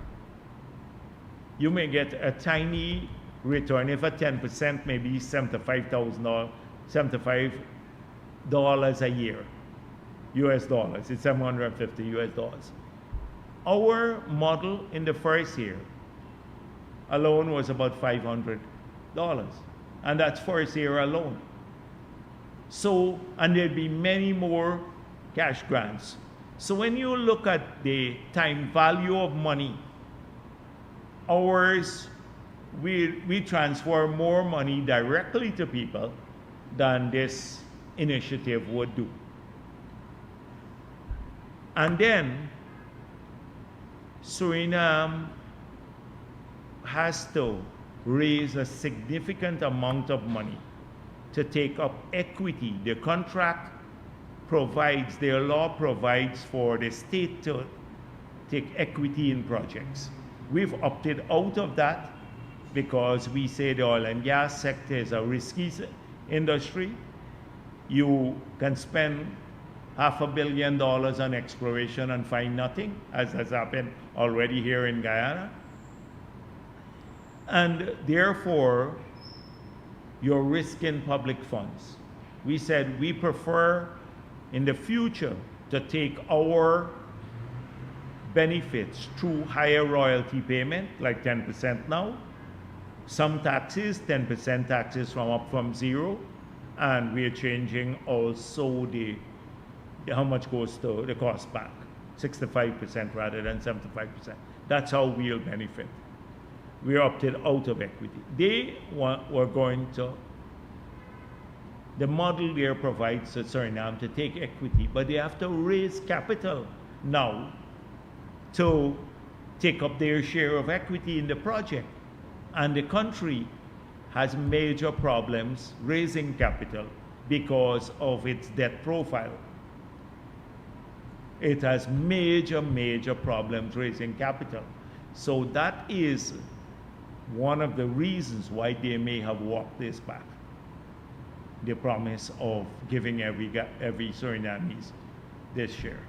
You may get a tiny return. If a 10%, maybe $75 a year, US dollars. It's 750 US dollars. Our model in the first year alone was about $500. And that's first year alone. So, and there'd be many more cash grants. So when you look at the time value of money, ours, we transfer more money directly to people than this initiative would do. And then Suriname has to raise a significant amount of money to take up equity. The contract provides, their law provides for the state to take equity in projects. We've opted out of that because we say the oil and gas sector is a risky industry. You can spend $500 million on exploration and find nothing, as has happened already here in Guyana. And therefore, you're risking public funds. We said we prefer in the future to take our benefits through higher royalty payment, like 10% now, some taxes, 10% taxes from zero, and we're changing also how much goes to the cost back, 65% rather than 75%. That's how we'll benefit. We opted out of equity. They were going to, the model there provides to Suriname to take equity, but they have to raise capital now to take up their share of equity in the project. And the country has major problems raising capital because of its debt profile. It has major problems raising capital. So that is one of the reasons why they may have walked this back. The promise of giving every Surinamese this share.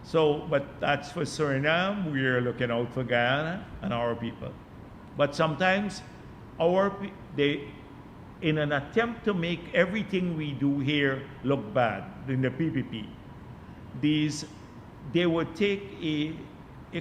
So, but that's for Suriname. We're looking out for Guyana and our people. But sometimes in an attempt to make everything we do here look bad in the PPP, they would take a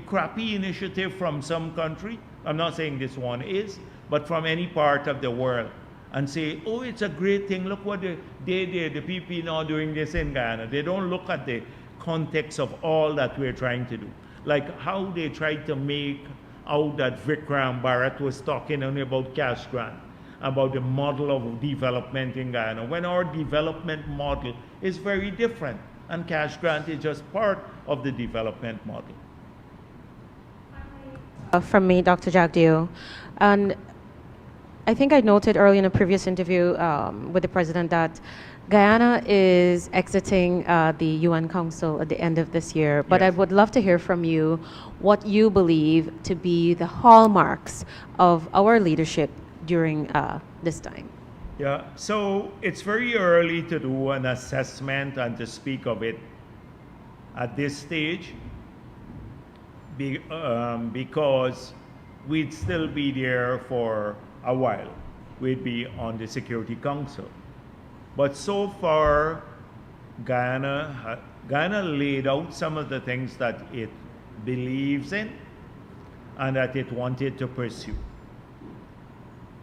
crappy initiative from some country, I'm not saying this one is, but from any part of the world, and say, oh, it's a great thing, look what they did, the PPP now doing this in Guyana. They don't look at the context of all that we're trying to do. Like how they tried to make out that Vikram Bharrat was talking only about cash grant, about the model of development in Guyana, when our development model is very different, and cash grant is just part of the development model. From me, Dr. Jagdeo. And I think I noted earlier in a previous interview with the president that Guyana is exiting the UN Council at the end of this year. But I Yes. would love to hear from you what you believe to be the hallmarks of our leadership during this time. Yeah, so it's very early to do an assessment and to speak of it at this stage because we'd still be there for a while. We'd be on the Security Council. But so far, Guyana laid out some of the things that it believes in and that it wanted to pursue.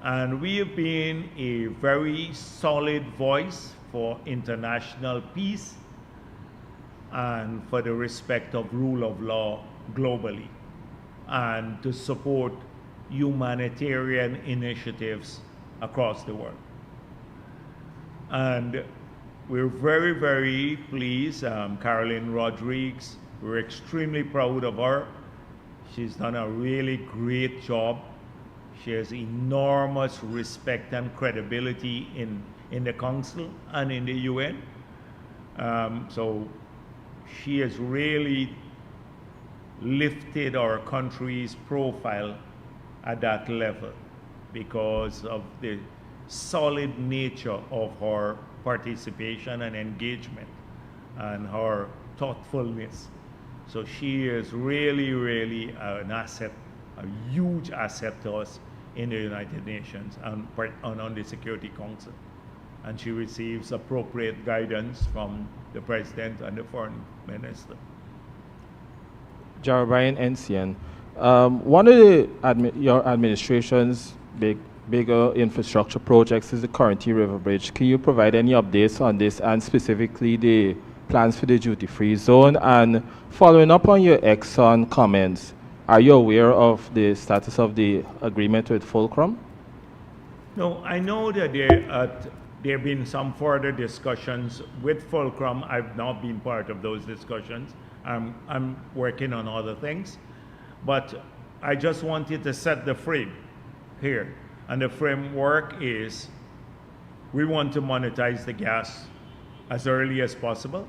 And we have been a very solid voice for international peace and for the respect of rule of law globally, and to support humanitarian initiatives across the world. And we're very, very pleased. Caroline Rodriguez, we're extremely proud of her. She's done a really great job. She has enormous respect and credibility in the Council and in the UN. So she has really lifted our country's profile at that level because of the solid nature of her participation and engagement and her thoughtfulness. So she is really, really an asset, a huge asset to us in the United Nations and on the Security Council. And she receives appropriate guidance from the President and the Foreign Minister. General Brian Encian, one of your administration's bigger infrastructure projects is the Currently River Bridge. Can you provide any updates on this and specifically the plans for the duty-free zone? And following up on your Exxon comments, are you aware of the status of the agreement with Fulcrum? No, I know that there have been some further discussions with Fulcrum. I've not been part of those discussions. I'm working on other things. But I just wanted to set the frame here. And the framework is we want to monetize the gas as early as possible.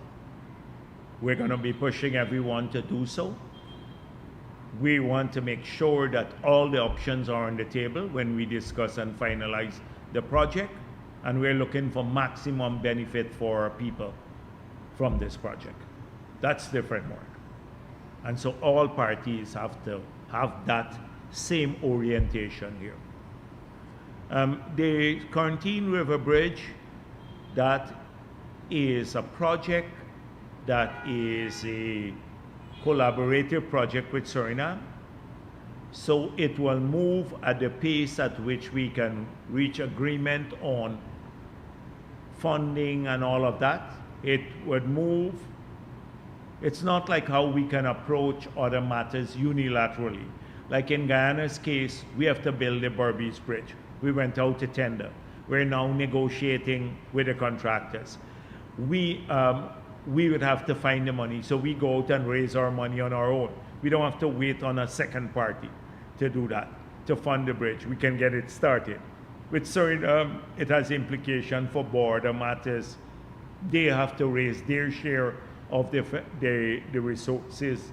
We're going to be pushing everyone to do so. We want to make sure that all the options are on the table when we discuss and finalize the project. And we're looking for maximum benefit for our people from this project. That's the framework. And so all parties have to have that same orientation here. The Quarantine River Bridge, that is a project that is a collaborative project with Suriname. So it will move at the pace at which we can reach agreement on funding and all of that. It would move. It's not like how we can approach other matters unilaterally. Like in Guyana's case, we have to build the Berbice Bridge. We went out to tender. We're now negotiating with the contractors. We would have to find the money, so we go out and raise our money on our own. We don't have to wait on a second party to do that, to fund the bridge. We can get it started. With Suriname, it has implication for border matters. They have to raise their share of the resources.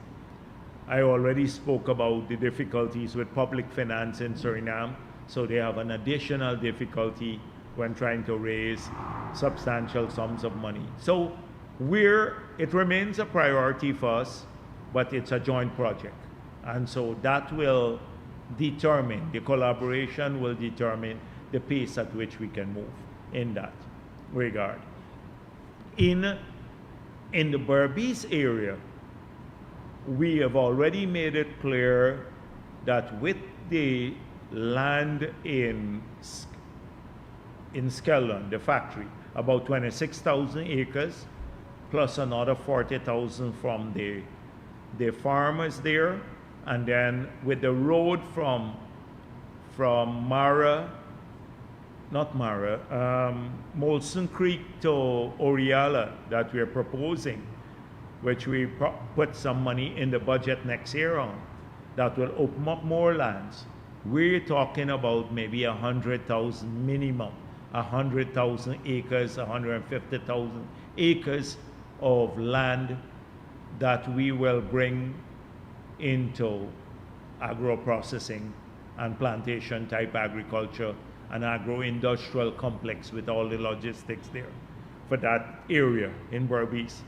I already spoke about the difficulties with public finance in Suriname, so they have an additional difficulty when trying to raise substantial sums of money. So it remains a priority for us, but it's a joint project. And so that will determine, the collaboration will determine the pace at which we can move in that regard. In the Berbice area, we have already made it clear that with the land in Skellon, the factory, about 26,000 acres, plus another 40,000 from the farmers there, and then with the road from Molson Creek to Oriala that we're proposing, which we put some money in the budget next year on, that will open up more lands. we're talking about maybe 100,000 minimum, 100,000 acres, 150,000 acres of land that we will bring into agro-processing and plantation type agriculture, an agro-industrial complex with all the logistics there for that area in Berbice.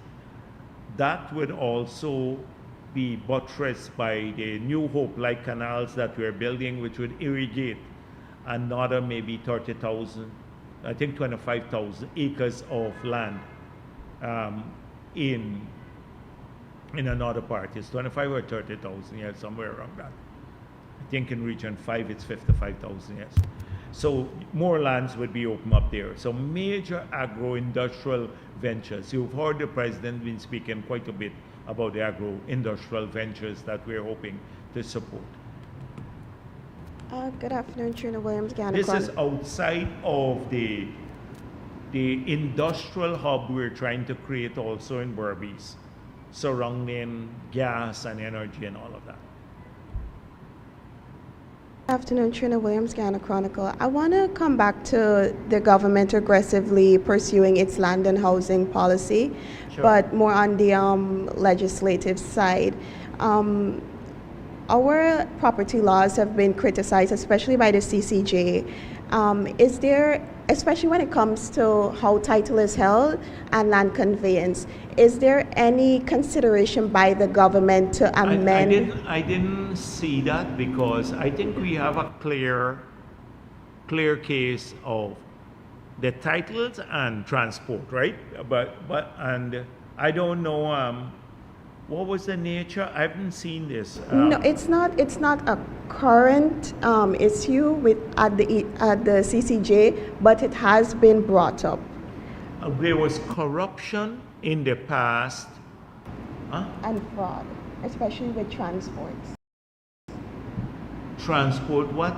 That would also be buttressed by the New Hope-like canals that we're building, which would irrigate another maybe 30,000, I think 25,000 acres of land in another part. It's 25 or 30,000, yes, somewhere around that. I think in region 5 it's 55,000, yes. So more lands would be opened up there. So major agro-industrial ventures. You've heard the president been speaking quite a bit about the agro-industrial ventures that we're hoping to support. Good afternoon, Trina Williams, Ghana. This is outside of the industrial hub we're trying to create also in Berbice, surrounding gas and energy and all of that. Good afternoon, Trina Williams, Ghana Chronicle. I want to come back to the government aggressively pursuing its land and housing policy, Sure. but more on the legislative side. Our property laws have been criticized, especially by the CCJ. Is there, especially when it comes to how title is held and land conveyance, is there any consideration by the government to amend? I didn't see that because I think we have a clear case of the titles and transport, right? But and I don't know what was the nature. I haven't seen this. No, it's not a current issue at the CCJ, but it has been brought up. There was corruption in the past. And fraud, especially with transports. Transport what?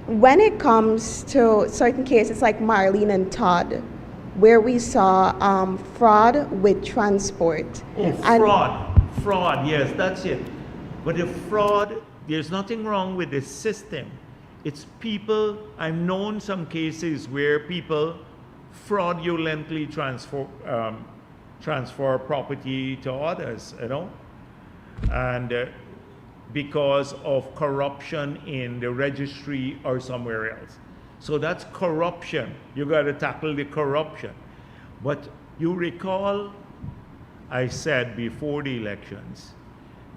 When it comes to certain cases like Marlene and Todd, where we saw fraud with transport. Oh, fraud, yes, that's it. But the fraud, there's nothing wrong with the system. It's people, I've known some cases where people fraudulently transfer property to others, you know, and because of corruption in the registry or somewhere else. So that's corruption. You got to tackle the corruption. But you recall I said before the elections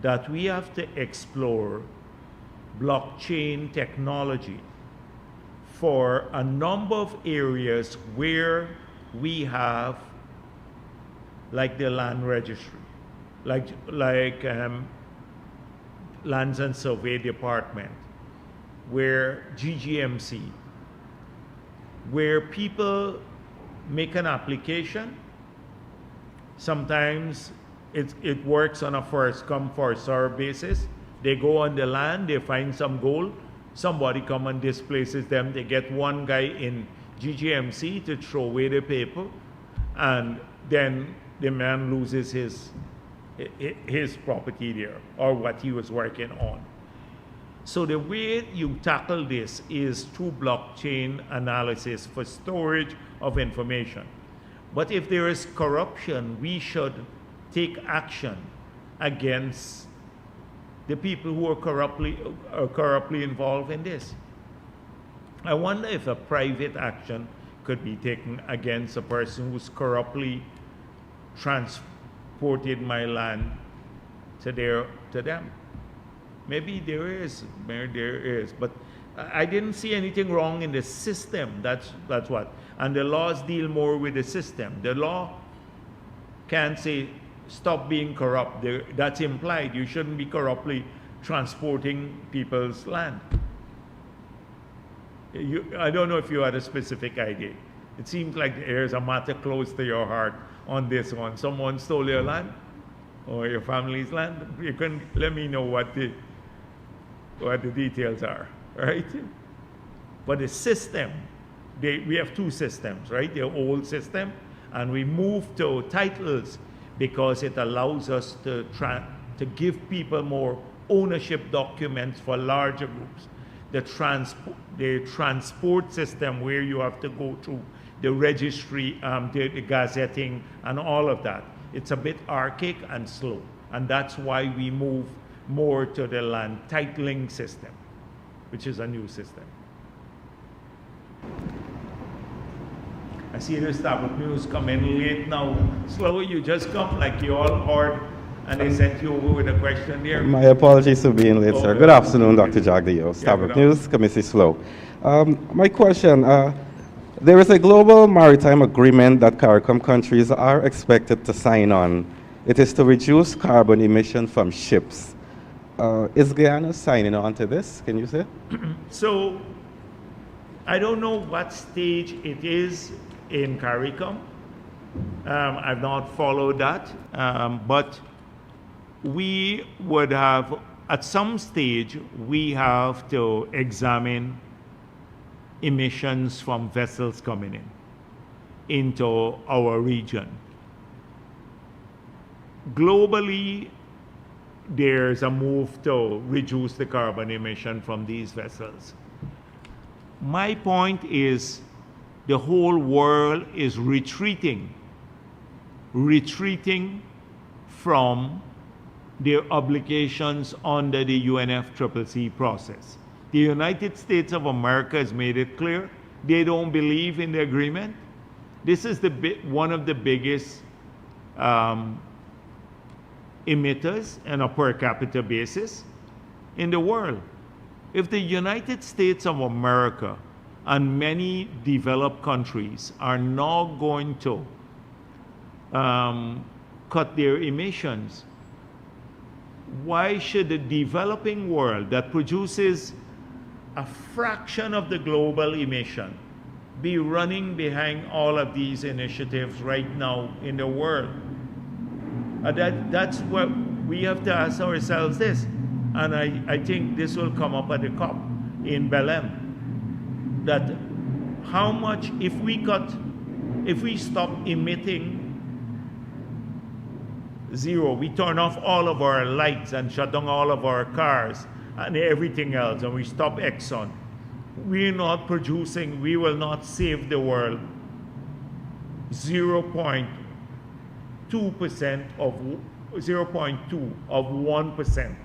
that we have to explore blockchain technology for a number of areas where we have, like the land registry, like Lands and Survey Department, where GGMC, where people make an application. Sometimes it works on a first come, first served basis. They go on the land, they find some gold, somebody come and displaces them. They get one guy in GGMC to throw away the paper, and then the man loses his property there, or what he was working on. So the way you tackle this is through blockchain analysis for storage of information. But if there is corruption, we should take action against the people who are corruptly involved in this. I wonder if a private action could be taken against a person who's corruptly transported my land to them. Maybe there is, but I didn't see anything wrong in the system. That's what. And the laws deal more with the system. The law can't say stop being corrupt. That's implied. You shouldn't be corruptly transporting people's land. I don't know if you had a specific idea. It seems like there's a matter close to your heart on this one. Someone stole your land or your family's land. You can let me know what the details are, right? But the system, we have two systems, right? The old system, and we moved to titles because it allows us to give people more ownership documents for larger groups. the transport system where you have to go through the registry, the gazetting, and all of that. It's a bit archaic and slow, and that's why we move more to the land titling system, which is a new system. I see the Starbuck News come in late now. Slow, you just come like you all heard, and they sent you over with a question there. My apologies for being late, sir. Good afternoon, Dr. Jagdeo. Starbuck afternoon. News, Committee Slow. My question, there is a global maritime agreement that CARICOM countries are expected to sign on. It is to reduce carbon emission from ships. Is Guyana signing on to this? Can you say? So, I don't know what stage it is in CARICOM. I've not followed that, but we would have, at some stage, we have to examine emissions from vessels coming into our region. Globally, there's a move to reduce the carbon emission from these vessels. My point is the whole world is retreating from their obligations under the UNFCCC process. The United States of America has made it clear they don't believe in the agreement. This is one of the biggest emitters on a per capita basis in the world. If the United States of America and many developed countries are now going to cut their emissions, why should the developing world that produces a fraction of the global emission be running behind all of these initiatives right now in the world? That's what we have to ask ourselves this. And I think this will come up at the COP in Belém. That how much, if we stop emitting zero, we turn off all of our lights and shut down all of our cars and everything else, and we stop Exxon, we're not producing, we will not save the world 0.2% of 0.2 of 1%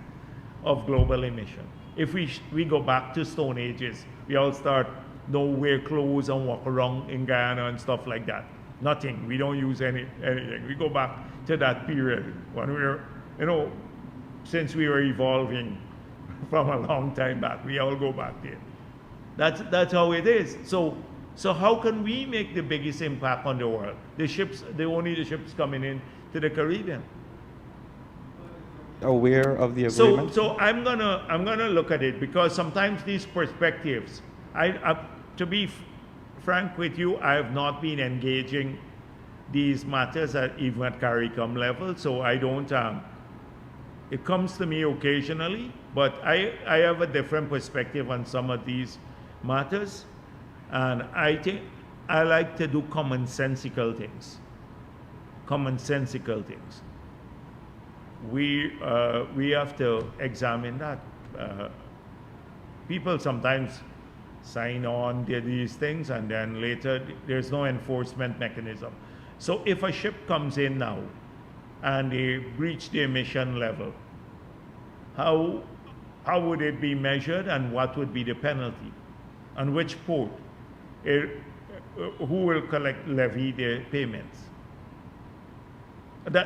of global emission. If we go back to Stone Ages, we all start wear clothes and walk around in Guyana and stuff like that. Nothing. We don't use anything. We go back to that period when we were, since we were evolving from a long time back. We all go back there. That's how it is. So how can we make the biggest impact on the world? Only the ships coming in to the Caribbean. Aware of the agreement? So I'm gonna look at it, because sometimes these perspectives, to be frank with you, I have not been engaging these matters even at CARICOM level, so I don't, it comes to me occasionally, but I have a different perspective on some of these matters, and I think I like to do commonsensical things. We have to examine that. People sometimes sign on to these things, and then later there's no enforcement mechanism. So if a ship comes in now and they breach the emission level, how would it be measured, and what would be the penalty? On which port? Who will levy the payments?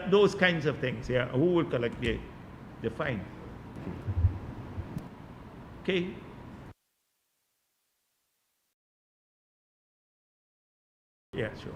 Those kinds of things, yeah. Who will collect the fine? Okay. Yeah, sure.